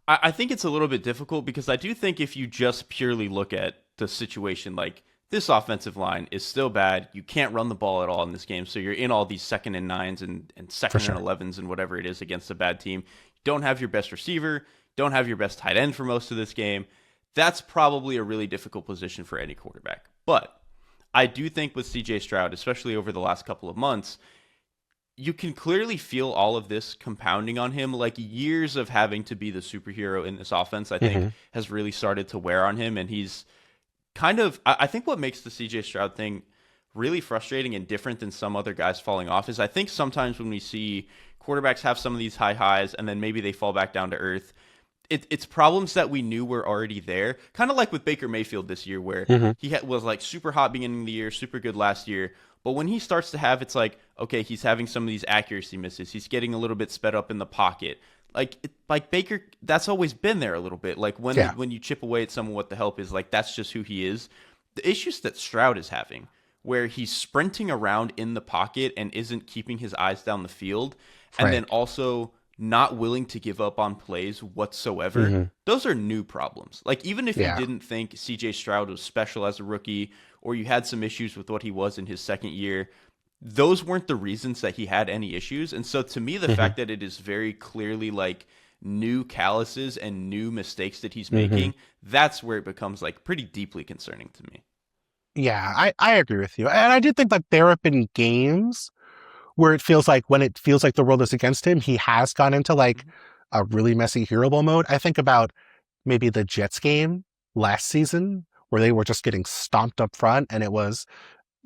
I think it's a little bit difficult because I do think if you just purely look at the situation, like this offensive line is still bad. You can't run the ball at all in this game. So you're in all these 2nd and 9s and second and 11s and whatever it is against a bad team. You don't have your best receiver, don't have your best tight end for most of this game. That's probably a really difficult position for any quarterback. But I do think with CJ Stroud, especially over the last couple of months, you can clearly feel all of this compounding on him. Like years of having to be the superhero in this offense, I think has really started to wear on him. And he's kind of, I think what makes the CJ Stroud thing really frustrating and different than some other guys falling off is I think sometimes when we see quarterbacks have some of these high highs and then maybe they fall back down to earth, it's problems that we knew were already there. Kind of like with Baker Mayfield this year where he was like super hot beginning of the year, super good last year. But when he starts to have, it's like, okay, he's having some of these accuracy misses. He's getting a little bit sped up in the pocket. Like Baker, that's always been there a little bit. Like when you chip away at someone, what the help is, like that's just who he is. The issues that Stroud is having, where he's sprinting around in the pocket and isn't keeping his eyes down the field, and then also not willing to give up on plays whatsoever. Those are new problems. Like even if you didn't think CJ Stroud was special as a rookie, or you had some issues with what he was in his second year, those weren't the reasons that he had any issues. And so to me, the fact that it is very clearly like new calluses and new mistakes that he's making, that's where it becomes like pretty deeply concerning to me. Yeah, I agree with you. And I do think like there have been games where it feels like when it feels like the world is against him, he has gone into like a really messy hero ball mode. I think about maybe the Jets game last season where they were just getting stomped up front and it was,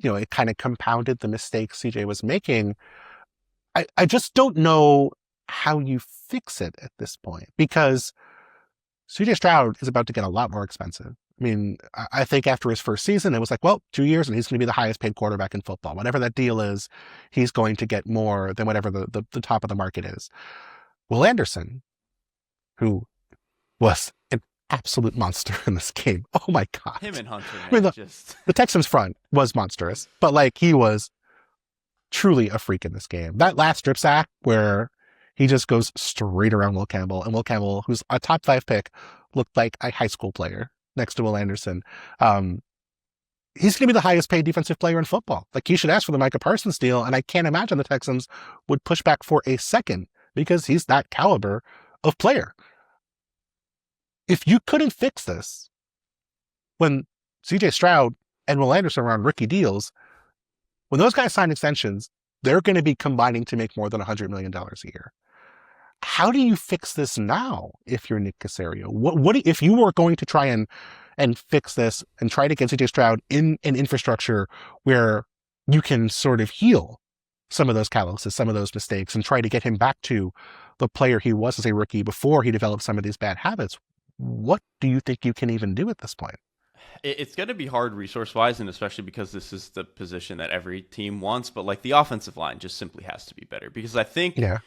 it kind of compounded the mistakes CJ was making. I just don't know how you fix it at this point because CJ Stroud is about to get a lot more expensive. I mean, I think after his first season, it was like, well, 2 years and he's going to be the highest paid quarterback in football. Whatever that deal is, he's going to get more than whatever the top of the market is. Will Anderson, who was an absolute monster in this game. Oh my God. Him and Hunter, man, I mean, the Texans front was monstrous, but like he was truly a freak in this game. That last strip sack where he just goes straight around Will Campbell, and Will Campbell, who's a top 5 pick, looked like a high school player next to Will Anderson. He's going to be the highest paid defensive player in football. Like he should ask for the Micah Parsons deal, and I can't imagine the Texans would push back for a second because he's that caliber of player. If you couldn't fix this when CJ Stroud and Will Anderson were on rookie deals, when those guys sign extensions, they're going to be combining to make more than $100 million a year. How do you fix this now if you're Nick Caserio? What if you were going to try and fix this and try to get CJ Stroud in an infrastructure where you can sort of heal some of those calluses, some of those mistakes, and try to get him back to the player he was as a rookie before he developed some of these bad habits? What do you think you can even do at this point? It's going to be hard resource wise, and especially because this is the position that every team wants. But like the offensive line just simply has to be better because I think, Yeah.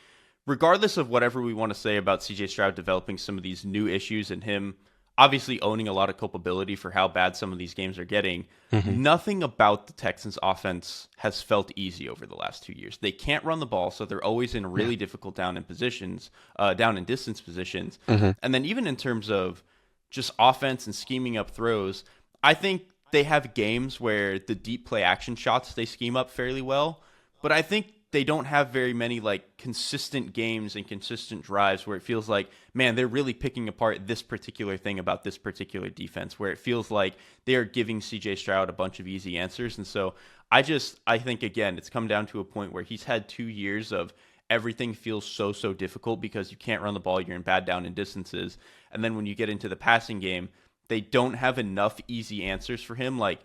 regardless of whatever we want to say about CJ Stroud developing some of these new issues and him obviously owning a lot of culpability for how bad some of these games are getting, Hmm. nothing about the Texans offense has felt easy over the last 2 years. They can't run the ball, so they're always in Yeah. really difficult down in positions, down in distance positions. Hmm. And then even in terms of just offense and scheming up throws, I think they have games where the deep play action shots they scheme up fairly well, but I think they don't have very many like consistent games and consistent drives where it feels like, man, they're really picking apart this particular thing about this particular defense, where it feels like they are giving CJ Stroud a bunch of easy answers. And so I think again, it's come down to a point where he's had 2 years of everything feels so difficult because you can't run the ball, you're in bad down and distances. And then when you get into the passing game, they don't have enough easy answers for him. Like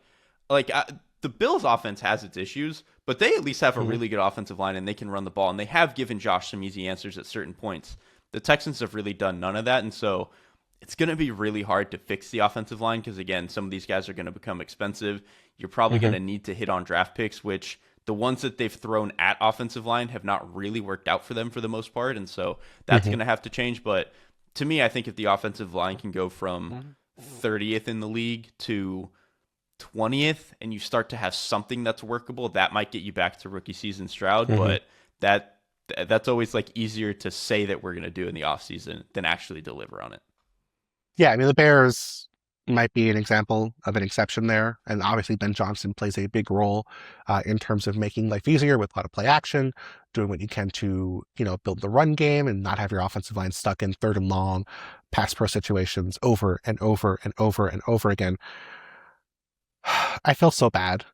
the Bills' offense has its issues, but they at least have a Hmm. really good offensive line and they can run the ball. And they have given Josh some easy answers at certain points. The Texans have really done none of that, and so it's going to be really hard to fix the offensive line because again, some of these guys are going to become expensive. You're probably going Hmm. to need to hit on draft picks, which the ones that they've thrown at offensive line have not really worked out for them for the most part, and so that's Hmm. going to have to change. But to me, I think if the offensive line can go from 30th in the league to 20th and you start to have something that's workable, that might get you back to rookie season Stroud. Hmm. But that's always like easier to say that we're going to do in the offseason than actually deliver on it. Yeah, I mean, the Bears might be an example of an exception there. And obviously, Ben Johnson plays a big role in terms of making life easier with a lot of play action, doing what you can to, build the run game and not have your offensive line stuck in third and long pass pro situations over and over and over and over again. I feel so bad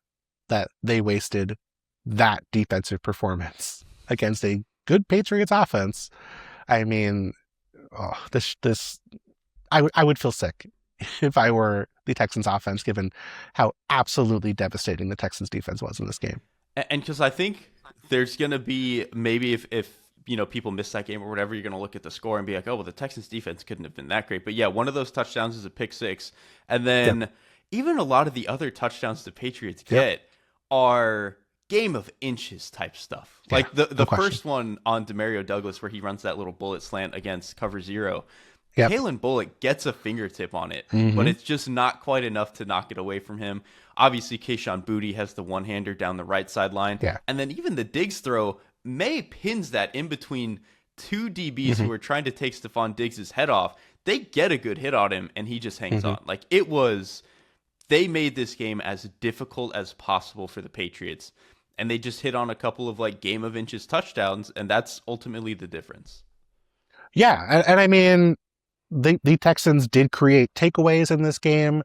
that they wasted that defensive performance against a good Patriots offense. I mean, oh, I would feel sick if I were the Texans offense, given how absolutely devastating the Texans defense was in this game. And because I think there's going to be maybe if people miss that game or whatever, you're going to look at the score and be like, oh, well, the Texans defense couldn't have been that great. But yeah, one of those touchdowns is a pick six. And Yep. then even a lot of the other touchdowns the Patriots Yep. get are game of inches type stuff. Yeah. Like the No question. first one on Demario Douglas where he runs that little bullet slant against cover zero. Yep. Kalen Bullock gets a fingertip on it, but Hmm. it's just not quite enough to knock it away from him. Obviously, Keyshawn Boutte has the one-hander down the right sideline. Yeah. And then even the Diggs throw, May pins that in between two DBs Hmm. who are trying to take Stephon Diggs' head off. They get a good hit on him, and he just hangs Hmm. on. Like, they made this game as difficult as possible for the Patriots, and they just hit on a couple of, like, game of inches touchdowns, and that's ultimately the difference. Yeah, and I mean, the Texans did create takeaways in this game.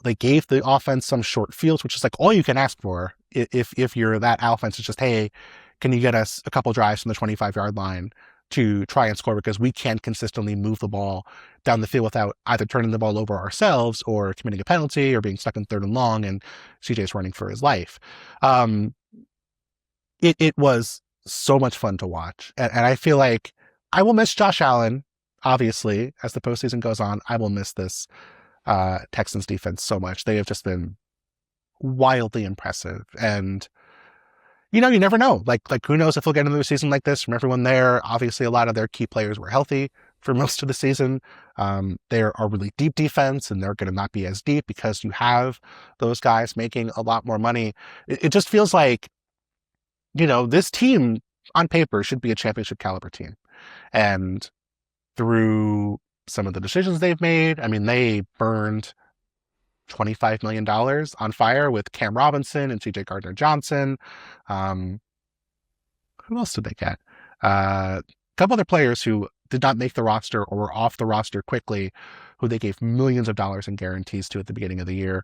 They gave the offense some short fields, which is like all you can ask for if you're that offense. It's just, hey, can you get us a couple drives from the 25-yard line to try and score because we can't consistently move the ball down the field without either turning the ball over ourselves or committing a penalty or being stuck in third and long and CJ's running for his life. Um, it was so much fun to watch. And I feel like I will miss Josh Allen, obviously, as the postseason goes on. I will miss this Texans defense so much. They have just been wildly impressive. And, you never know. Like who knows if we'll get into a season like this from everyone there. Obviously, a lot of their key players were healthy for most of the season. They're a really deep defense, and they're going to not be as deep because you have those guys making a lot more money. It just feels like, this team on paper should be a championship caliber team. And through some of the decisions they've made, I mean, they burned $25 million on fire with Cam Robinson and CJ Gardner-Johnson. Who else did they get? A couple other players who did not make the roster or were off the roster quickly, who they gave millions of dollars in guarantees to at the beginning of the year.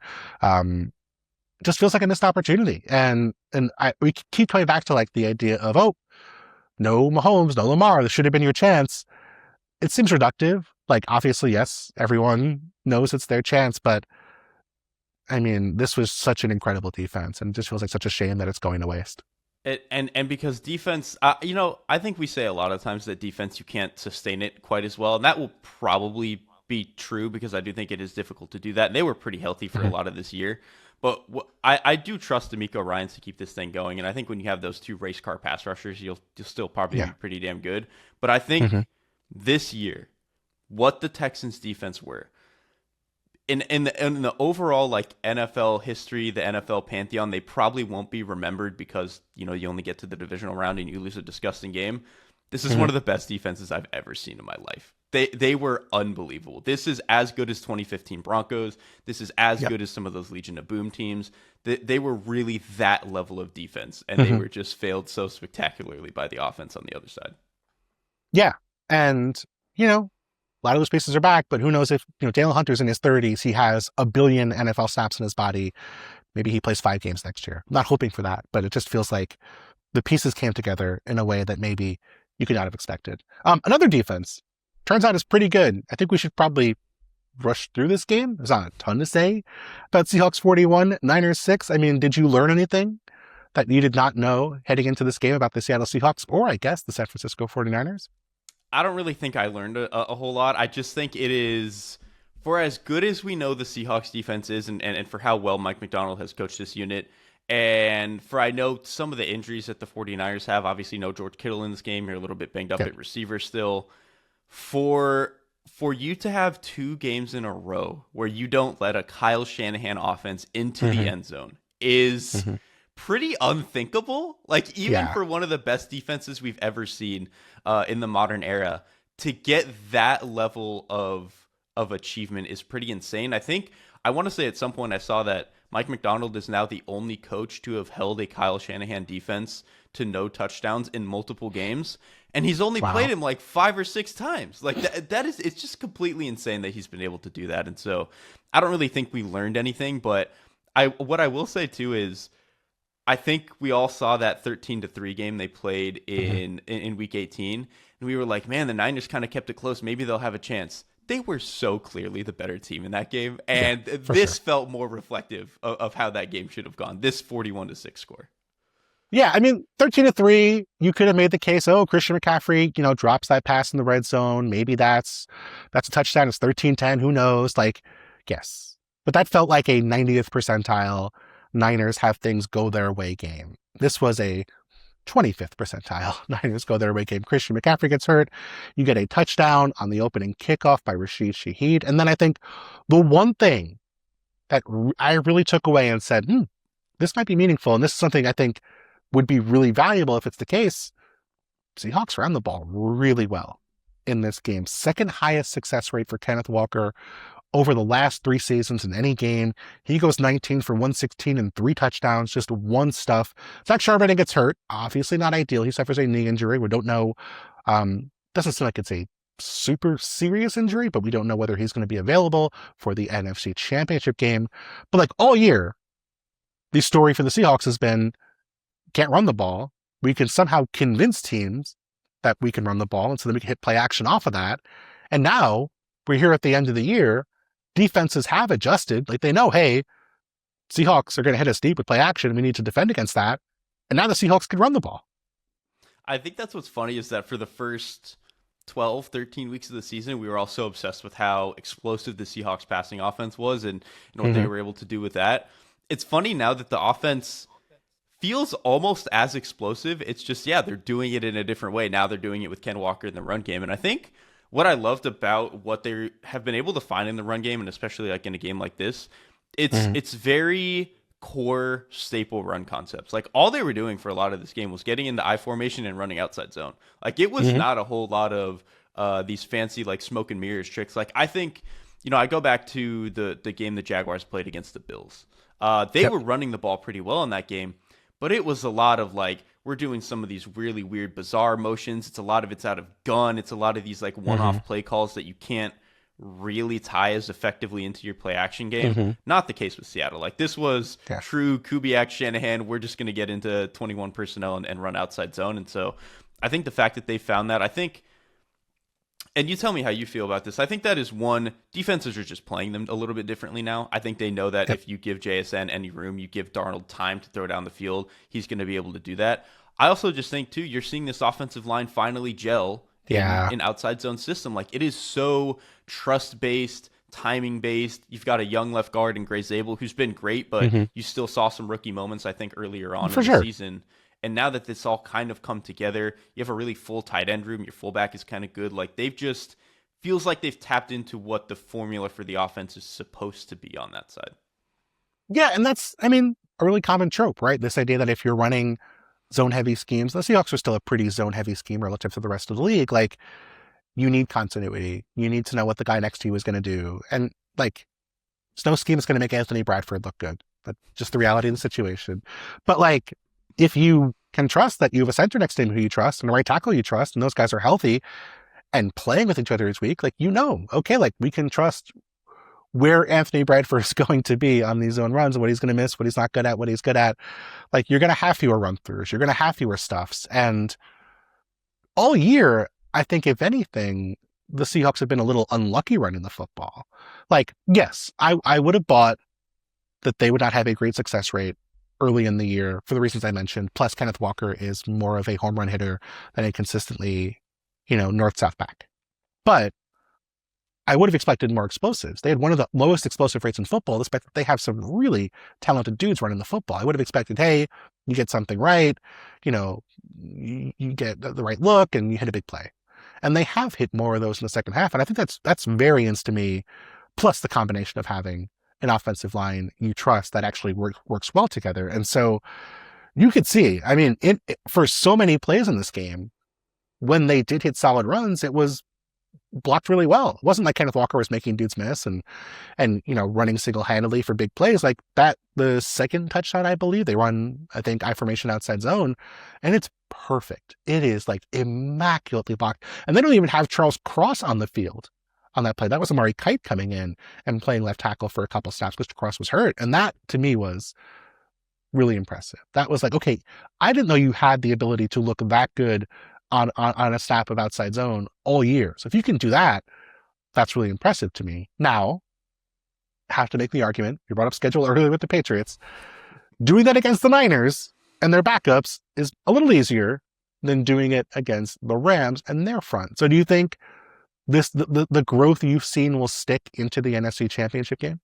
Just feels like a missed opportunity. And we keep coming back to like the idea of, oh, no Mahomes, no Lamar, this should have been your chance. It seems reductive. Like, obviously, yes, everyone knows it's their chance, but I mean, this was such an incredible defense, and it just feels like such a shame that it's going to waste. And because defense, I think we say a lot of times that defense, you can't sustain it quite as well, and that will probably be true because I do think it is difficult to do that. And they were pretty healthy for a lot of this year. But I do trust D'Amico Ryans to keep this thing going. And I think when you have those two race car pass rushers, you'll still probably be pretty damn good. But I think this year, what the Texans defense were, in the overall like NFL history, the NFL pantheon, they probably won't be remembered because, you know, you only get to the divisional round and you lose a disgusting game. This is one of the best defenses I've ever seen in my life. They were unbelievable. This is as good as 2015 Broncos. This is as good as some of those Legion of Boom teams. They were really that level of defense, and they were just failed so spectacularly by the offense on the other side. Yeah, and, you know, a lot of those pieces are back, but who knows if, you know, Daniel Hunter's in his 30s. He has 1 billion NFL snaps in his body. Maybe he plays 5 games next year. I'm not hoping for that, but it just feels like the pieces came together in a way that maybe you could not have expected. Another defense turns out is pretty good. I think we should probably rush through this game. There's not a ton to say about Seahawks 41, Niners 6. I mean, did you learn anything that you did not know heading into this game about the Seattle Seahawks or, I guess, the San Francisco 49ers? I don't really think I learned a whole lot. I just think it is, for as good as we know the Seahawks defense is and for how well Mike Macdonald has coached this unit, and for I know some of the injuries that the 49ers have, obviously no George Kittle in this game. You're a little bit banged up at receiver still. For you to have 2 games in a row where you don't let a Kyle Shanahan offense into the end zone is pretty unthinkable. Like, even for one of the best defenses we've ever seen in the modern era, to get that level of achievement is pretty insane. I want to say at some point I saw that Mike Macdonald is now the only coach to have held a Kyle Shanahan defense to no touchdowns in multiple games. And he's only played him like 5 or 6 times. Like it's just completely insane that he's been able to do that. And so I don't really think we learned anything, but what I will say too is I think we all saw that 13-3 game they played in week 18. And we were like, man, the Niners kind of kept it close. Maybe they'll have a chance. They were so clearly the better team in that game. And this felt more reflective of how that game should have gone. This 41-6 score. Yeah, I mean, 13-3, you could have made the case, oh, Christian McCaffrey, you know, drops that pass in the red zone. Maybe that's a touchdown. It's 13-10. Who knows? Like, yes. But that felt like a 90th percentile Niners have things go their way game. This was a 25th percentile Niners go their way game. Christian McCaffrey gets hurt. You get a touchdown on the opening kickoff by Rashid Shaheed. And then I think the one thing that I really took away and said, this might be meaningful, and this is something I think would be really valuable if it's the case, Seahawks ran the ball really well in this game. Second highest success rate for Kenneth Walker over the last 3 seasons in any game. He goes 19 for 116 and 3 touchdowns, just one stuff. Zach Charbonnet gets hurt. Obviously not ideal. He suffers a knee injury. We don't know. Doesn't seem like it's a super serious injury, but we don't know whether he's going to be available for the NFC Championship game. But like all year, the story for the Seahawks has been, can't run the ball. We can somehow convince teams that we can run the ball, and so then we can hit play action off of that. And now we're here at the end of the year. Defenses have adjusted. Like, they know, hey, Seahawks are going to hit us deep with play action. We need to defend against that. And now the Seahawks can run the ball. I think that's what's funny is that for the first 12, 13 weeks of the season, we were all so obsessed with how explosive the Seahawks passing offense was and what they were able to do with that. It's funny now that the offense feels almost as explosive. It's just, they're doing it in a different way. Now they're doing it with Ken Walker in the run game. And I think what I loved about what they have been able to find in the run game, and especially like in a game like this, it's very core staple run concepts. Like, all they were doing for a lot of this game was getting into I formation and running outside zone. Like, it was not a whole lot of these fancy like smoke and mirrors tricks. Like, I think, I go back to the game the Jaguars played against the Bills. They were running the ball pretty well in that game. But it was a lot of like, we're doing some of these really weird, bizarre motions. It's a lot of it's out of gun. It's a lot of these like one-off play calls that you can't really tie as effectively into your play action game. Not the case with Seattle. Like, this was true Kubiak Shanahan. We're just going to get into 21 personnel and run outside zone. And so I think the fact that they found that, I think, and you tell me how you feel about this. I think that is one, defenses are just playing them a little bit differently now. I think they know that if you give JSN any room, you give Darnold time to throw down the field, he's going to be able to do that. I also just think, too, you're seeing this offensive line finally gel in Yeah. an outside zone system. Like it is so trust based, timing based. You've got a young left guard in Gray Zabel who's been great, but Hmm. you still saw some rookie moments, I think, earlier on in For the sure. season. And now that this all kind of come together, you have a really full tight end room. Your fullback is kind of good. Like they've just feels like they've tapped into what the formula for the offense is supposed to be on that side. Yeah, and that's, I mean, a really common trope, right? This idea that if you're running zone heavy schemes, the Seahawks are still a pretty zone heavy scheme relative to the rest of the league. Like, you need continuity. You need to know what the guy next to you is going to do. And like, no scheme is going to make Anthony Bradford look good. That's just the reality of the situation. But like, if you can trust that you have a center next to him who you trust and a right tackle you trust, and those guys are healthy and playing with each other each week, like, okay, like we can trust where Anthony Bradford is going to be on these zone runs, what he's going to miss, what he's not good at, what he's good at. Like, you're going to have fewer run throughs. You're going to have fewer stuffs. And all year, I think, if anything, the Seahawks have been a little unlucky running the football. Like, yes, I would have bought that they would not have a great success rate early in the year for the reasons I mentioned. Plus, Kenneth Walker is more of a home run hitter than a consistently, north-south back. But I would have expected more explosives. They had one of the lowest explosive rates in football, despite that they have some really talented dudes running the football. I would have expected, hey, you get something right, you get the right look and you hit a big play. And they have hit more of those in the second half. And I think that's variance to me, plus the combination of having an offensive line you trust that actually works well together. And so you could see, I mean, for so many plays in this game, when they did hit solid runs, it was blocked really well. It wasn't like Kenneth Walker was making dudes miss and running single-handedly for big plays like that. The second touchdown, I believe, they run, I think, I formation outside zone, and it's perfect. It is like immaculately blocked. And they don't even have Charles Cross on the field on that play. That was Amari Kite coming in and playing left tackle for a couple snaps because Cross was hurt. And that, to me, was really impressive. That was like, okay, I didn't know you had the ability to look that good on a snap of outside zone all year. So if you can do that, that's really impressive to me. Now, have to make the argument, you brought up schedule earlier with the Patriots, doing that against the Niners and their backups is a little easier than doing it against the Rams and their front. So do you think the growth you've seen will stick into the NFC Championship game?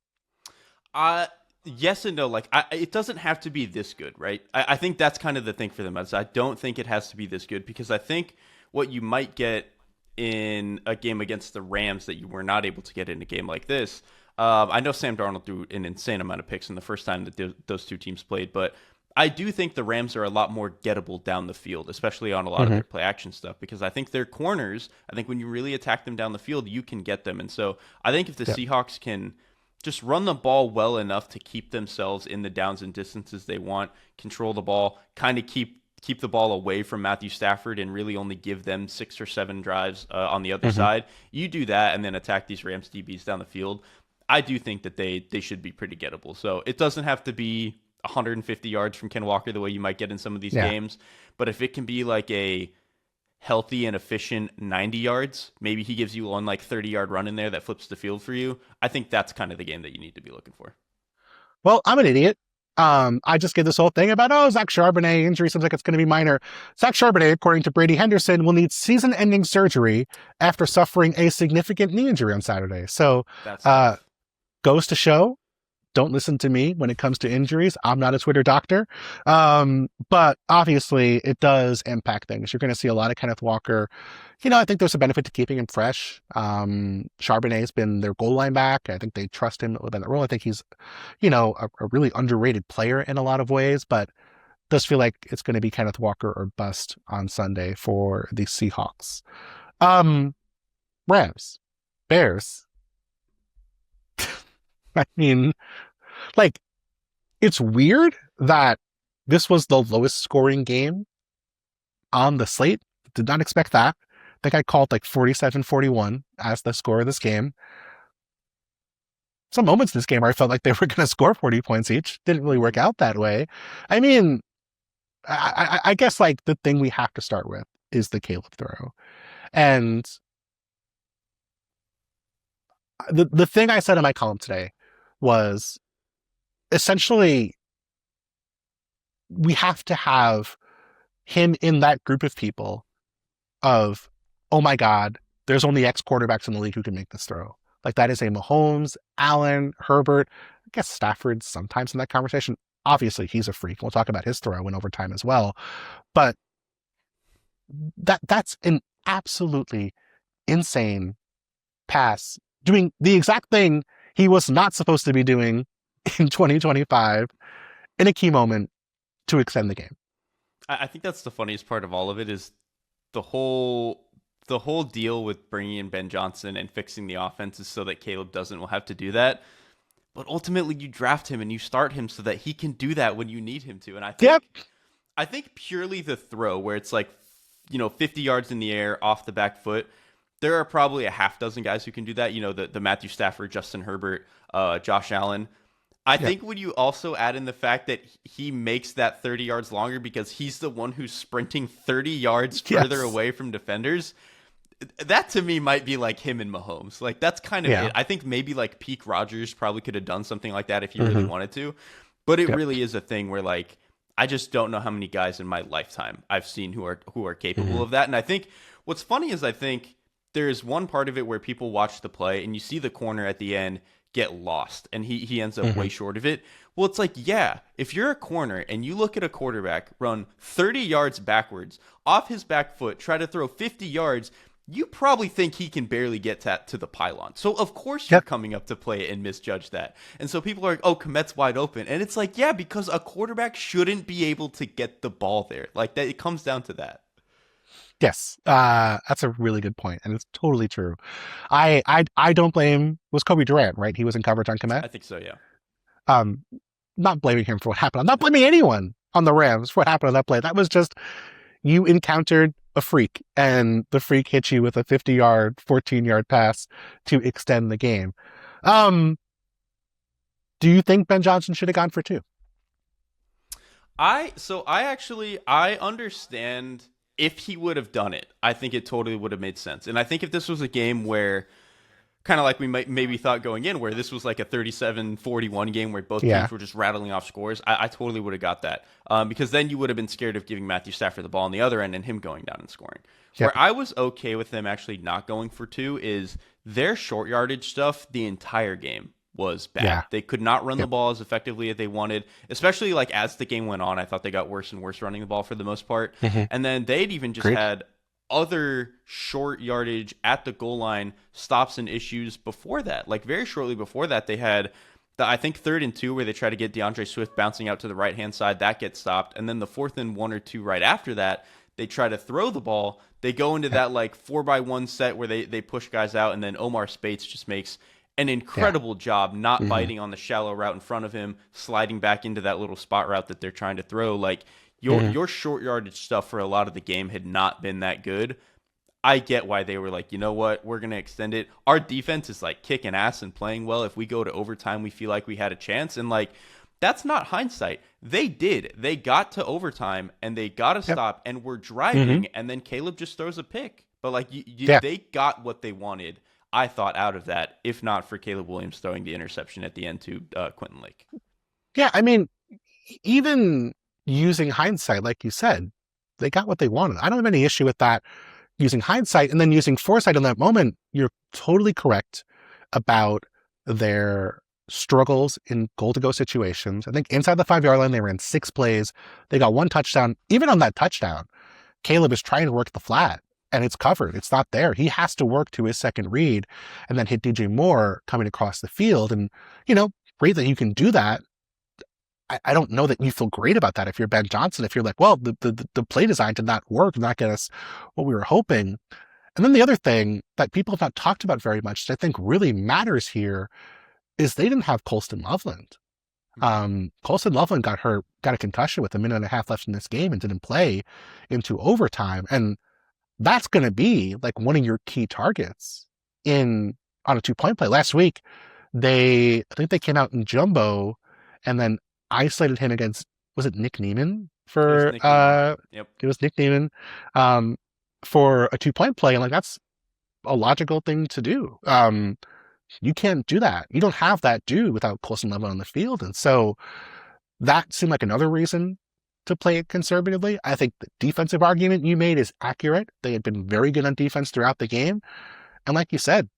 Yes and no. Like, it doesn't have to be this good, right? I think that's kind of the thing for them. I don't think it has to be this good because I think what you might get in a game against the Rams that you were not able to get in a game like this. I know Sam Darnold threw an insane amount of picks in the first time that those two teams played, but I do think the Rams are a lot more gettable down the field, especially on a lot of their play action stuff, because I think their corners, I think when you really attack them down the field, you can get them. And so I think if the Seahawks can just run the ball well enough to keep themselves in the downs and distances they want, control the ball, kind of keep the ball away from Matthew Stafford and really only give them 6 or 7 drives on the other side. You do that and then attack these Rams DBs down the field. I do think that they should be pretty gettable. So it doesn't have to be 150 yards from Ken Walker the way you might get in some of these games. But if it can be like a healthy and efficient 90 yards, maybe he gives you one like 30-yard run in there that flips the field for you. I think that's kind of the game that you need to be looking for. Well, I'm an idiot. I just get this whole thing about, Zach Charbonnet injury seems like it's going to be minor. Zach Charbonnet, according to Brady Henderson, will need season-ending surgery after suffering a significant knee injury on Saturday. So, goes to show, don't listen to me when it comes to injuries. I'm not a Twitter doctor. But obviously it does impact things. You're going to see a lot of Kenneth Walker. I think there's a benefit to keeping him fresh. Charbonnet's been their goal line back. I think they trust him within the role. I think he's, a really underrated player in a lot of ways, but does feel like it's going to be Kenneth Walker or bust on Sunday for the Seahawks. Rams, Bears. I mean, like, it's weird that this was the lowest scoring game on the slate. Did not expect that. I think I called like 47-41 as the score of this game. Some moments in this game where I felt like they were going to score 40 points each. Didn't really work out that way. I mean, I guess like the thing we have to start with is the Caleb throw. And the thing I said in my column today was essentially we have to have him in that group of people of oh my God, there's only X quarterbacks in the league who can make this throw. Like that is a Mahomes, Allen, Herbert. I guess Stafford sometimes in that conversation. Obviously, he's a freak. We'll talk about his throw in overtime as well. But that's an absolutely insane pass, doing the exact thing he was not supposed to be doing in 2025 in a key moment to extend the game. I think that's the funniest part of all of it is the whole deal with bringing in Ben Johnson and fixing the offense is so that Caleb doesn't will have to do that. But ultimately, you draft him and you start him so that he can do that when you need him to. And I think purely the throw where it's like 50 yards in the air off the back foot. There are probably a half dozen guys who can do that. The Matthew Stafford, Justin Herbert, Josh Allen. I think when you also add in the fact that he makes that 30 yards longer because he's the one who's sprinting 30 yards further away from defenders, that to me might be like him and Mahomes. Like that's kind of it. I think maybe like peak Rodgers probably could have done something like that if he really wanted to. But it really is a thing where like I just don't know how many guys in my lifetime I've seen who are capable of that. And I think what's funny is I think there's one part of it where people watch the play and you see the corner at the end get lost and he ends up way short of it. Well, it's like, yeah, if you're a corner and you look at a quarterback run 30 yards backwards off his back foot, try to throw 50 yards, you probably think he can barely get to the pylon. So of course you're coming up to play it and misjudge that. And so people are like, oh, Komet's wide open. And it's like, yeah, because a quarterback shouldn't be able to get the ball there. Like that, it comes down to that. Yes, that's a really good point, and it's totally true. I don't blame. Was Kobe Durant right? He was in coverage on Komet. I think so, yeah. Um, not blaming him for what happened. I'm not blaming anyone on the Rams for what happened on that play. That was just you encountered a freak, and the freak hit you with a 50-yard, 14-yard pass to extend the game. Do you think Ben Johnson should have gone for two? I understand if he would have done it. I think it totally would have made sense. And I think if this was a game where kind of like we maybe thought going in, where this was like a 37-41 game where both teams were just rattling off scores, I totally would have got that. Because then you would have been scared of giving Matthew Stafford the ball on the other end and him going down and scoring. Where I was okay with them actually not going for two is their short yardage stuff the entire game was bad. Yeah. They could not run the ball as effectively as they wanted, especially like as the game went on. I thought they got worse and worse running the ball for the most part. And then they'd even just had other short yardage at the goal line stops and issues before that. Like very shortly before that, they had I think 3rd and 2 where they try to get DeAndre Swift bouncing out to the right-hand side. That gets stopped. And then the 4th and 1 or 2 right after that, they try to throw the ball. They go into that like 4x1 set where they push guys out, and then Omar Spates just makes an incredible job not biting on the shallow route in front of him, sliding back into that little spot route that they're trying to throw. Like your short yardage stuff for a lot of the game had not been that good. I get why they were like, you know what, we're going to extend it. Our defense is like kicking ass and playing well. If we go to overtime, we feel like we had a chance. And like, that's not hindsight. They did. They got to overtime and they got a stop and were driving. And then Caleb just throws a pick. But like they got what they wanted, I thought, out of that, if not for Caleb Williams throwing the interception at the end to Quentin Lake. Yeah, I mean, even using hindsight, like you said, they got what they wanted. I don't have any issue with that using hindsight. And then using foresight in that moment, you're totally correct about their struggles in goal-to-go situations. I think inside the 5-yard line, they ran 6 plays. They got 1 touchdown. Even on that touchdown, Caleb is trying to work the flat. And it's covered. It's not there. He has to work to his second read and then hit DJ Moore coming across the field. And, great that you can do that. I don't know that you feel great about that if you're Ben Johnson, if you're like, well, the play design did not work, not get us what we were hoping. And then the other thing that people have not talked about very much that I think really matters here is they didn't have Colston Loveland. Colston Loveland got a concussion with a minute and a half left in this game and didn't play into overtime. And that's going to be like one of your key targets on a 2-point play. Last week, I think they came out in jumbo and then isolated him against, was it Nick Niemann for, it was Nick Niemann, for a 2-point play. And like, that's a logical thing to do. You can't do that. You don't have that dude without Colston Loveland on the field. And so that seemed like another reason to play it conservatively. I think the defensive argument you made is accurate. They had been very good on defense throughout the game. And like you said,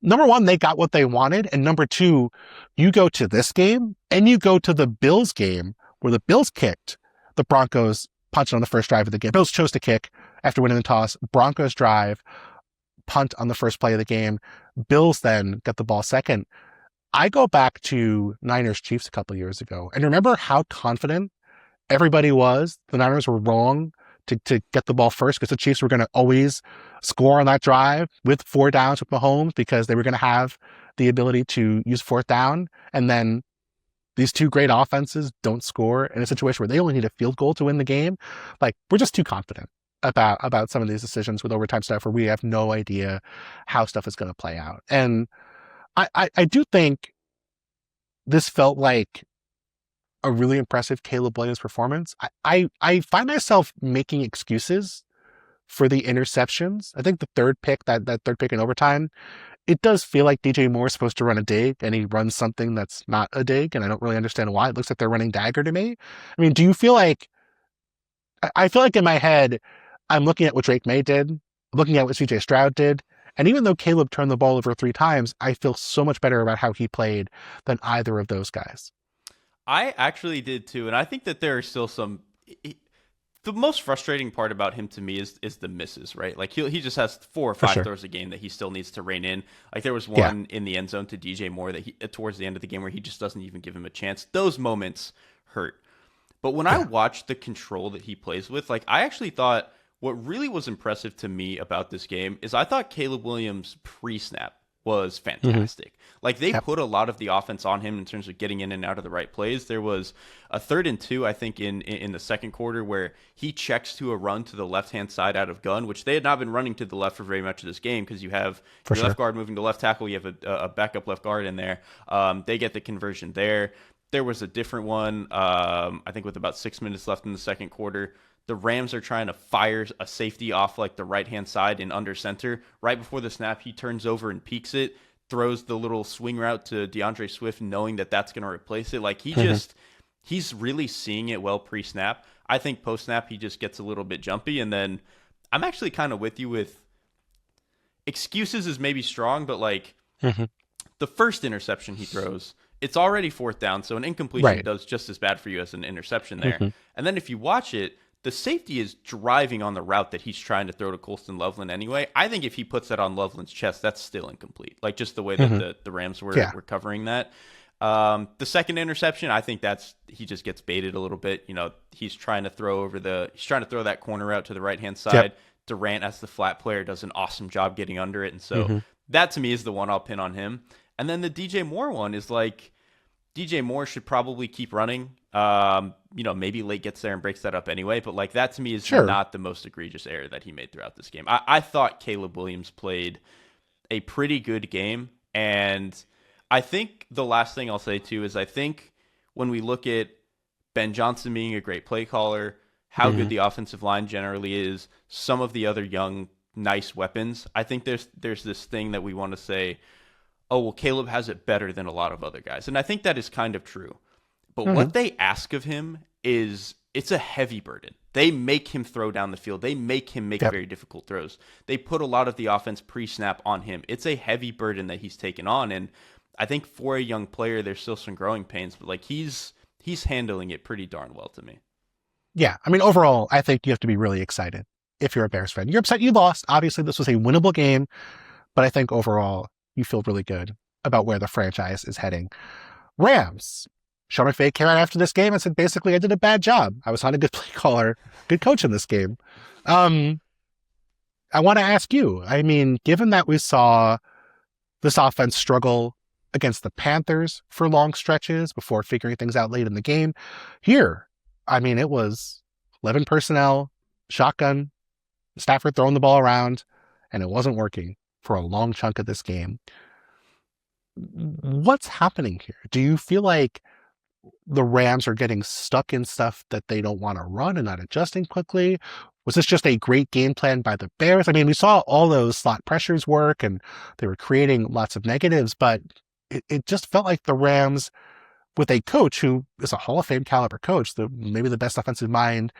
number one, they got what they wanted. And number two, you go to this game and you go to the Bills game where the Bills kicked the Broncos punch on the first drive of the game. Bills chose to kick after winning the toss. Broncos drive, punt on the first play of the game. Bills then get the ball second. I go back to Niners Chiefs a couple of years ago and remember how confident everybody was. The Niners were wrong to get the ball first because the Chiefs were going to always score on that drive with 4 downs with Mahomes because they were going to have the ability to use 4th down. And then these two great offenses don't score in a situation where they only need a field goal to win the game. Like, we're just too confident about some of these decisions with overtime stuff where we have no idea how stuff is going to play out. And I do think this felt like a really impressive Caleb Williams performance. I find myself making excuses for the interceptions. I think the third pick, that third pick in overtime, it does feel like DJ Moore is supposed to run a dig and he runs something that's not a dig, and I don't really understand why. It looks like they're running dagger to me. I mean, do you feel like, I feel like in my head, I'm looking at what Drake May did, looking at what CJ Stroud did, and even though Caleb turned the ball over 3 times, I feel so much better about how he played than either of those guys. I actually did too, and I think that there are still some. The most frustrating part about him to me is the misses, right? Like he just has 4 or 5 throws a game that he still needs to rein in. Like there was one in the end zone to DJ Moore that he towards the end of the game where he just doesn't even give him a chance. Those moments hurt. But when I watched the control that he plays with, like I actually thought what really was impressive to me about this game is I thought Caleb Williams pre-snap was fantastic. Like they put a lot of the offense on him in terms of getting in and out of the right plays. There was a 3rd and 2, I think, in the second quarter where he checks to a run to the left-hand side out of gun, which they had not been running to the left for very much of this game because you have your left guard moving to left tackle. You have a backup left guard in there. They get the conversion there. There was a different one, I think with about 6 minutes left in the second quarter. The Rams are trying to fire a safety off like the right-hand side in under center. Right before the snap, he turns over and peeks it, throws the little swing route to DeAndre Swift, knowing that that's going to replace it. Like he's really seeing it well pre-snap. I think post-snap, he just gets a little bit jumpy. And then I'm actually kind of with you with excuses is maybe strong, but like the first interception he throws, it's already 4th down. So an incompletion does just as bad for you as an interception there. And then if you watch it, the safety is driving on the route that he's trying to throw to Colston Loveland anyway. I think if he puts that on Loveland's chest, that's still incomplete. Like just the way that the Rams were covering that. The second interception, I think he just gets baited a little bit. You know, he's trying to throw that corner out to the right-hand side. Durant, as the flat player, does an awesome job getting under it. And so that to me is the one I'll pin on him. And then the DJ Moore one is like, DJ Moore should probably keep running. Maybe Late gets there and breaks that up anyway. But like that to me is not the most egregious error that he made throughout this game. I thought Caleb Williams played a pretty good game. And I think the last thing I'll say too is I think when we look at Ben Johnson being a great play caller, how good the offensive line generally is, some of the other young, nice weapons, I think there's this thing that we want to say, oh, well, Caleb has it better than a lot of other guys. And I think that is kind of true. But what they ask of him is it's a heavy burden. They make him throw down the field. They make him make very difficult throws. They put a lot of the offense pre-snap on him. It's a heavy burden that he's taken on. And I think for a young player, there's still some growing pains. But like he's handling it pretty darn well to me. Yeah. I mean, overall, I think you have to be really excited if you're a Bears fan. You're upset you lost. Obviously, this was a winnable game. But I think overall, you feel really good about where the franchise is heading. Rams. Sean McVay came out after this game and said, basically, I did a bad job. I was not a good play caller, good coach in this game. I want to ask you, I mean, given that we saw this offense struggle against the Panthers for long stretches before figuring things out late in the game, here, I mean, it was 11 personnel, shotgun, Stafford throwing the ball around, and it wasn't working for a long chunk of this game. What's happening here? Do you feel like the Rams are getting stuck in stuff that they don't want to run and not adjusting quickly? Was this just a great game plan by the Bears? I mean, we saw all those slot pressures work and they were creating lots of negatives, but it just felt like the Rams with a coach who is a Hall of Fame caliber coach, maybe the best offensive mind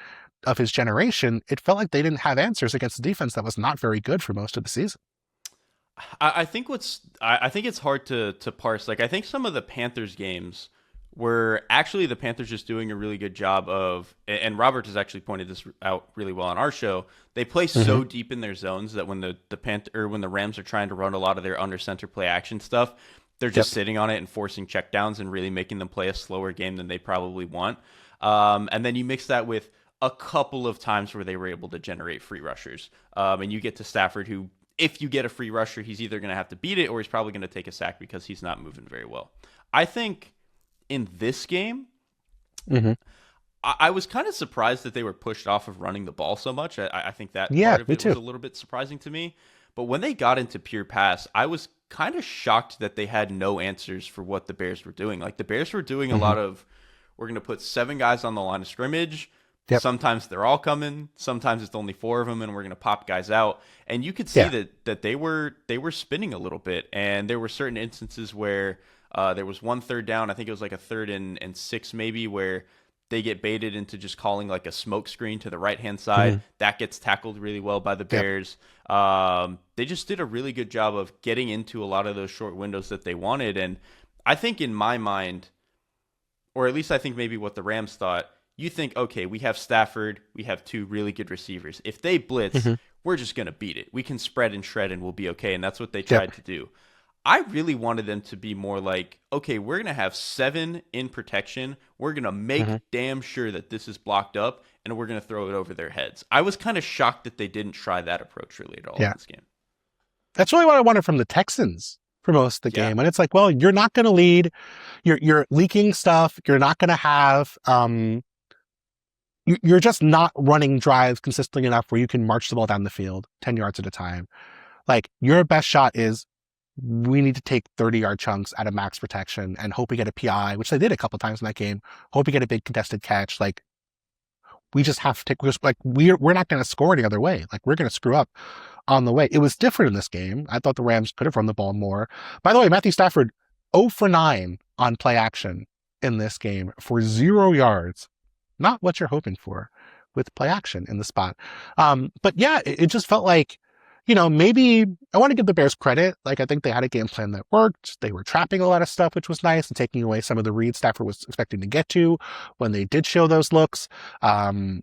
of his generation, it felt like they didn't have answers against a defense that was not very good for most of the season. I think it's hard to parse. Like I think some of the Panthers games were actually the Panthers just doing a really good job of, and Robert has actually pointed this out really well on our show. They play so deep in their zones that when when the Rams are trying to run a lot of their under center play action stuff, they're just sitting on it and forcing checkdowns and really making them play a slower game than they probably want. And then you mix that with a couple of times where they were able to generate free rushers. And you get to Stafford, who, if you get a free rusher, he's either going to have to beat it or he's probably going to take a sack because he's not moving very well. I think in this game, I was kind of surprised that they were pushed off of running the ball so much. I think that part of it was a little bit surprising to me. But when they got into pure pass, I was kind of shocked that they had no answers for what the Bears were doing. Like the Bears were doing a lot of, we're going to put 7 guys on the line of scrimmage. Sometimes they're all coming. Sometimes it's only 4 of them, and we're going to pop guys out. And you could see that they were spinning a little bit. And there were certain instances where there was 1 third down. I think it was like a 3rd and 6 maybe, where they get baited into just calling like a smoke screen to the right-hand side. That gets tackled really well by the Bears. They just did a really good job of getting into a lot of those short windows that they wanted. And I think in my mind, or at least I think maybe what the Rams thought, you think, okay, we have Stafford, we have 2 really good receivers. If they blitz, we're just going to beat it. We can spread and shred and we'll be okay. And that's what they tried to do. I really wanted them to be more like, okay, we're going to have 7 in protection. We're going to make damn sure that this is blocked up, and we're going to throw it over their heads. I was kind of shocked that they didn't try that approach really at all in this game. That's really what I wanted from the Texans for most of the game. And it's like, well, you're not going to lead. You're leaking stuff. You're not going to have... you're just not running drives consistently enough where you can march the ball down the field 10 yards at a time. Like, your best shot is, we need to take 30-yard chunks out of max protection and hope we get a PI, which they did a couple times in that game. Hope we get a big contested catch. Like, we just have to take, we're not going to score any other way. Like, we're going to screw up on the way. It was different in this game. I thought the Rams could have run the ball more. By the way, Matthew Stafford, 0 for 9 on play action in this game for 0 yards. Not what you're hoping for with play action in the spot. But yeah, it just felt like, maybe I want to give the Bears credit. Like, I think they had a game plan that worked. They were trapping a lot of stuff, which was nice, and taking away some of the reads Stafford was expecting to get to when they did show those looks. And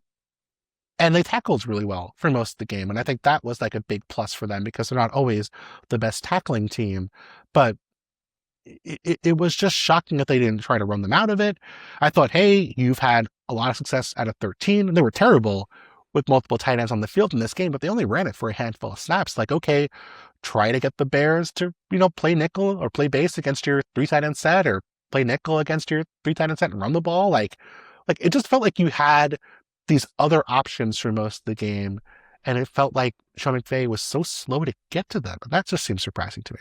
they tackled really well for most of the game. And I think that was like a big plus for them because they're not always the best tackling team. But it was just shocking that they didn't try to run them out of it. I thought, hey, you've had a lot of success out of 13. They were terrible with multiple tight ends on the field in this game, but they only ran it for a handful of snaps. Like, okay, try to get the Bears to, play nickel or play base against your 3 tight end set, or play nickel against your 3 tight end set and run the ball. Like it just felt like you had these other options for most of the game, and it felt like Sean McVay was so slow to get to them. And that just seems surprising to me.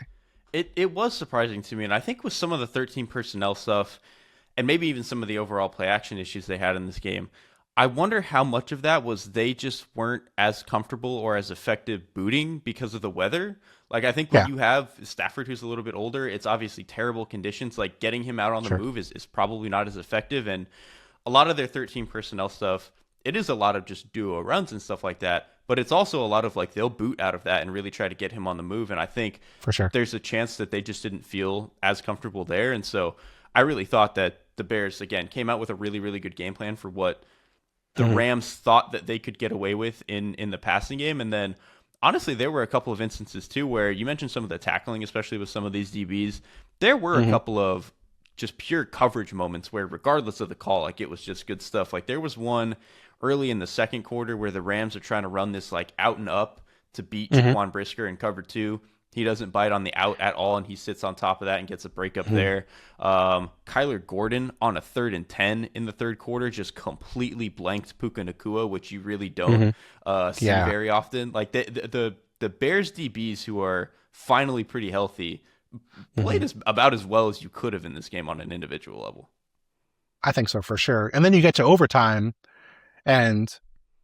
It was surprising to me, and I think with some of the 13 personnel stuff, and maybe even some of the overall play action issues they had in this game, I wonder how much of that was they just weren't as comfortable or as effective booting because of the weather. Like, I think when you have Stafford, who's a little bit older, it's obviously terrible conditions. Like, getting him out on the move is probably not as effective. And a lot of their 13 personnel stuff, it is a lot of just duo runs and stuff like that. But it's also a lot of, like, they'll boot out of that and really try to get him on the move. And I think for sure there's a chance that they just didn't feel as comfortable there. And so I really thought that the Bears, again, came out with a really, really good game plan for what the Rams thought that they could get away with in the passing game. And then, honestly, there were a couple of instances, too, where you mentioned some of the tackling, especially with some of these DBs. There were a couple of just pure coverage moments where, regardless of the call, like, it was just good stuff. Like, there was one early in the second quarter where the Rams are trying to run this, like, out and up to beat Jaquan Brisker in cover 2. He doesn't bite on the out at all, and he sits on top of that and gets a break up there. Kyler Gordon on a 3rd and 10 in the third quarter just completely blanked Puka Nacua, which you really don't see very often. Like, the Bears DBs, who are finally pretty healthy, played about as well as you could have in this game on an individual level. I think so, for sure. And then you get to overtime, and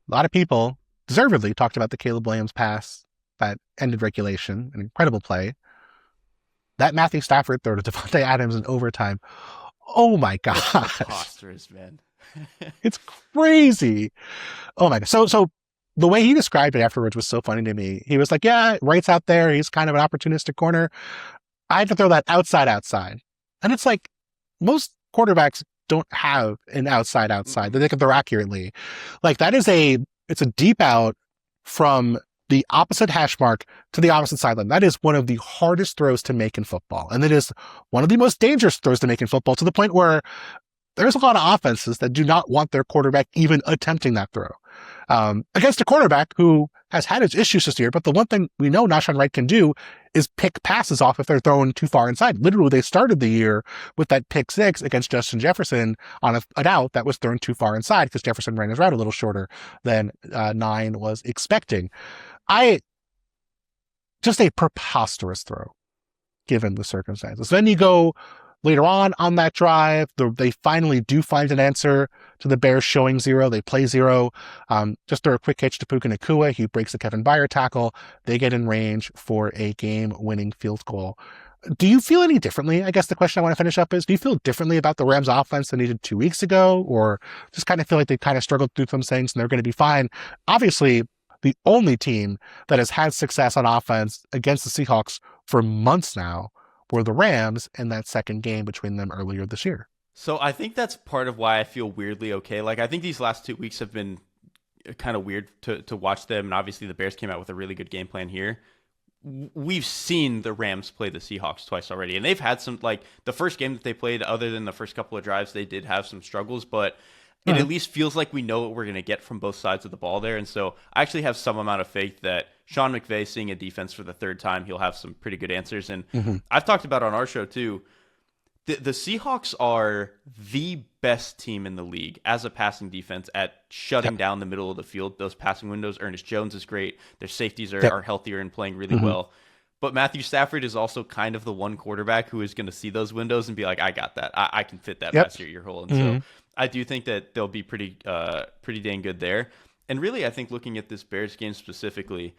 a lot of people deservedly talked about the Caleb Williams pass that ended regulation, an incredible play. That Matthew Stafford throw to Devontae Adams in overtime, Oh my It's gosh. preposterous, man. It's crazy. Oh my god. So the way he described it afterwards was so funny to me. He was like, "Yeah, Wright's out there. He's kind of an opportunistic corner. I had to throw that outside." And it's like most quarterbacks don't have an outside that they can throw accurately. Like that is it's a deep out from the opposite hash mark to the opposite sideline. That is one of the hardest throws to make in football. And it is one of the most dangerous throws to make in football, to the point where there's a lot of offenses that do not want their quarterback even attempting that throw. Against a quarterback who has had his issues this year, but the one thing we know Nahshon Wright can do is pick passes off if they're thrown too far inside. Literally, they started the year with that pick six against Justin Jefferson on an out that was thrown too far inside because Jefferson ran his route a little shorter than Nine was expecting. Just a preposterous throw given the circumstances. Then you go later on that drive, they finally do find an answer to the Bears showing zero. They play zero. Just throw a quick hitch to Puka Nacua. He breaks the Kevin Byard tackle. They get in range for a game-winning field goal. Do you feel any differently? I guess the question I want to finish up is, do you feel differently about the Rams offense than you did 2 weeks ago? Or just kind of feel like they kind of struggled through some things and they're going to be fine? Obviously, the only team that has had success on offense against the Seahawks for months now were the Rams in that second game between them earlier this year. So I think that's part of why I feel weirdly okay. Like, I think these last 2 weeks have been kind of weird to watch them. And obviously the Bears came out with a really good game plan here. We've seen the Rams play the Seahawks twice already. And they've had some, like, the first game that they played, other than the first couple of drives, they did have some struggles. But it at least feels like we know what we're going to get from both sides of the ball there. And so I actually have some amount of faith that Sean McVay, seeing a defense for the third time, he'll have some pretty good answers. And I've talked about on our show too, the Seahawks are the best team in the league as a passing defense at shutting down the middle of the field, those passing windows. Ernest Jones is great. Their safeties are healthier and playing really well. But Matthew Stafford is also kind of the one quarterback who is going to see those windows and be like, I got that. I can fit that past your ear hole. And so I do think that they'll be pretty dang good there. And really, I think looking at this Bears game specifically,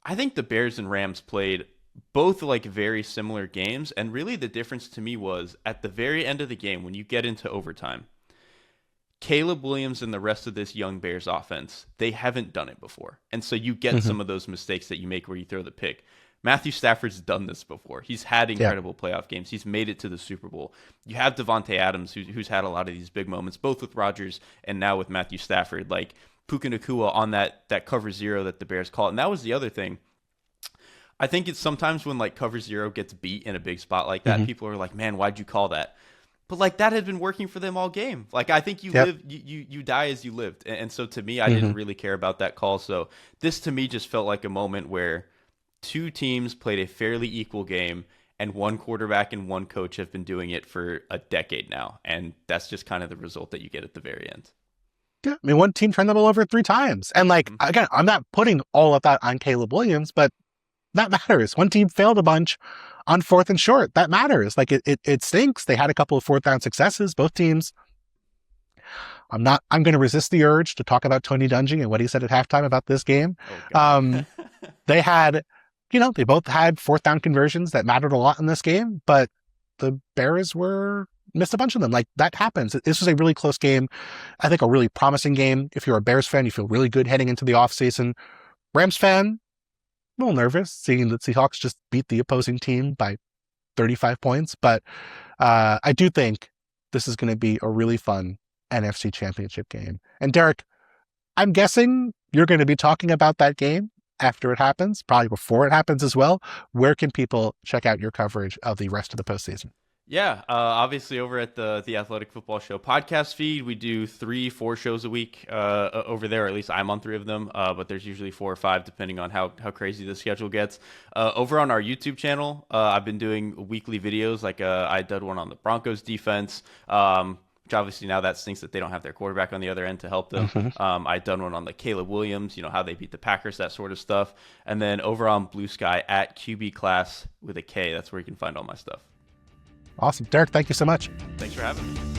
I think the Bears and Rams played both like very similar games. And really the difference to me was at the very end of the game, when you get into overtime, Caleb Williams and the rest of this young Bears offense, they haven't done it before. And so you get some of those mistakes that you make where you throw the pick. Matthew Stafford's done this before. He's had incredible playoff games. He's made it to the Super Bowl. You have Devontae Adams, who's had a lot of these big moments, both with Rodgers and now with Matthew Stafford. Like Puka Nacua on that cover zero that the Bears call it. And that was the other thing. I think it's sometimes when like cover zero gets beat in a big spot like that, people are like, man, why'd you call that? But like that had been working for them all game. Like I think you live, you die as you lived. And so to me, I didn't really care about that call. So this to me just felt like a moment where two teams played a fairly equal game, and one quarterback and one coach have been doing it for a decade now. And that's just kind of the result that you get at the very end. Yeah, I mean, one team turned the ball over 3 times. And like, again, I'm not putting all of that on Caleb Williams, but that matters. One team failed a bunch on 4th and short. That matters. Like it stinks. They had a couple of 4th down successes, both teams. I'm going to resist the urge to talk about Tony Dungy and what he said at halftime about this game. They had, they both had 4th down conversions that mattered a lot in this game, but the Bears missed a bunch of them. Like that happens. This was a really close game. I think a really promising game. If you're a Bears fan, you feel really good heading into the offseason. Rams fan, a little nervous seeing that Seahawks just beat the opposing team by 35 points. But I do think this is going to be a really fun NFC Championship game. And Derrik, I'm guessing you're going to be talking about that game after it happens, probably before it happens as well. Where can people check out your coverage of the rest of the postseason? Yeah, obviously over at the Athletic Football Show podcast feed, we do 3-4 shows a week over there, or at least I'm on 3 of them, but there's usually 4 or 5 depending on how crazy the schedule gets. Over on our YouTube channel, I've been doing weekly videos, like I did one on the Broncos defense, which obviously now that stinks that they don't have their quarterback on the other end to help them. I've done one on the Caleb Williams, how they beat the Packers, that sort of stuff. And then over on Blue Sky at QB Class with a K, that's where you can find all my stuff. Awesome. Derrik, thank you so much. Thanks for having me.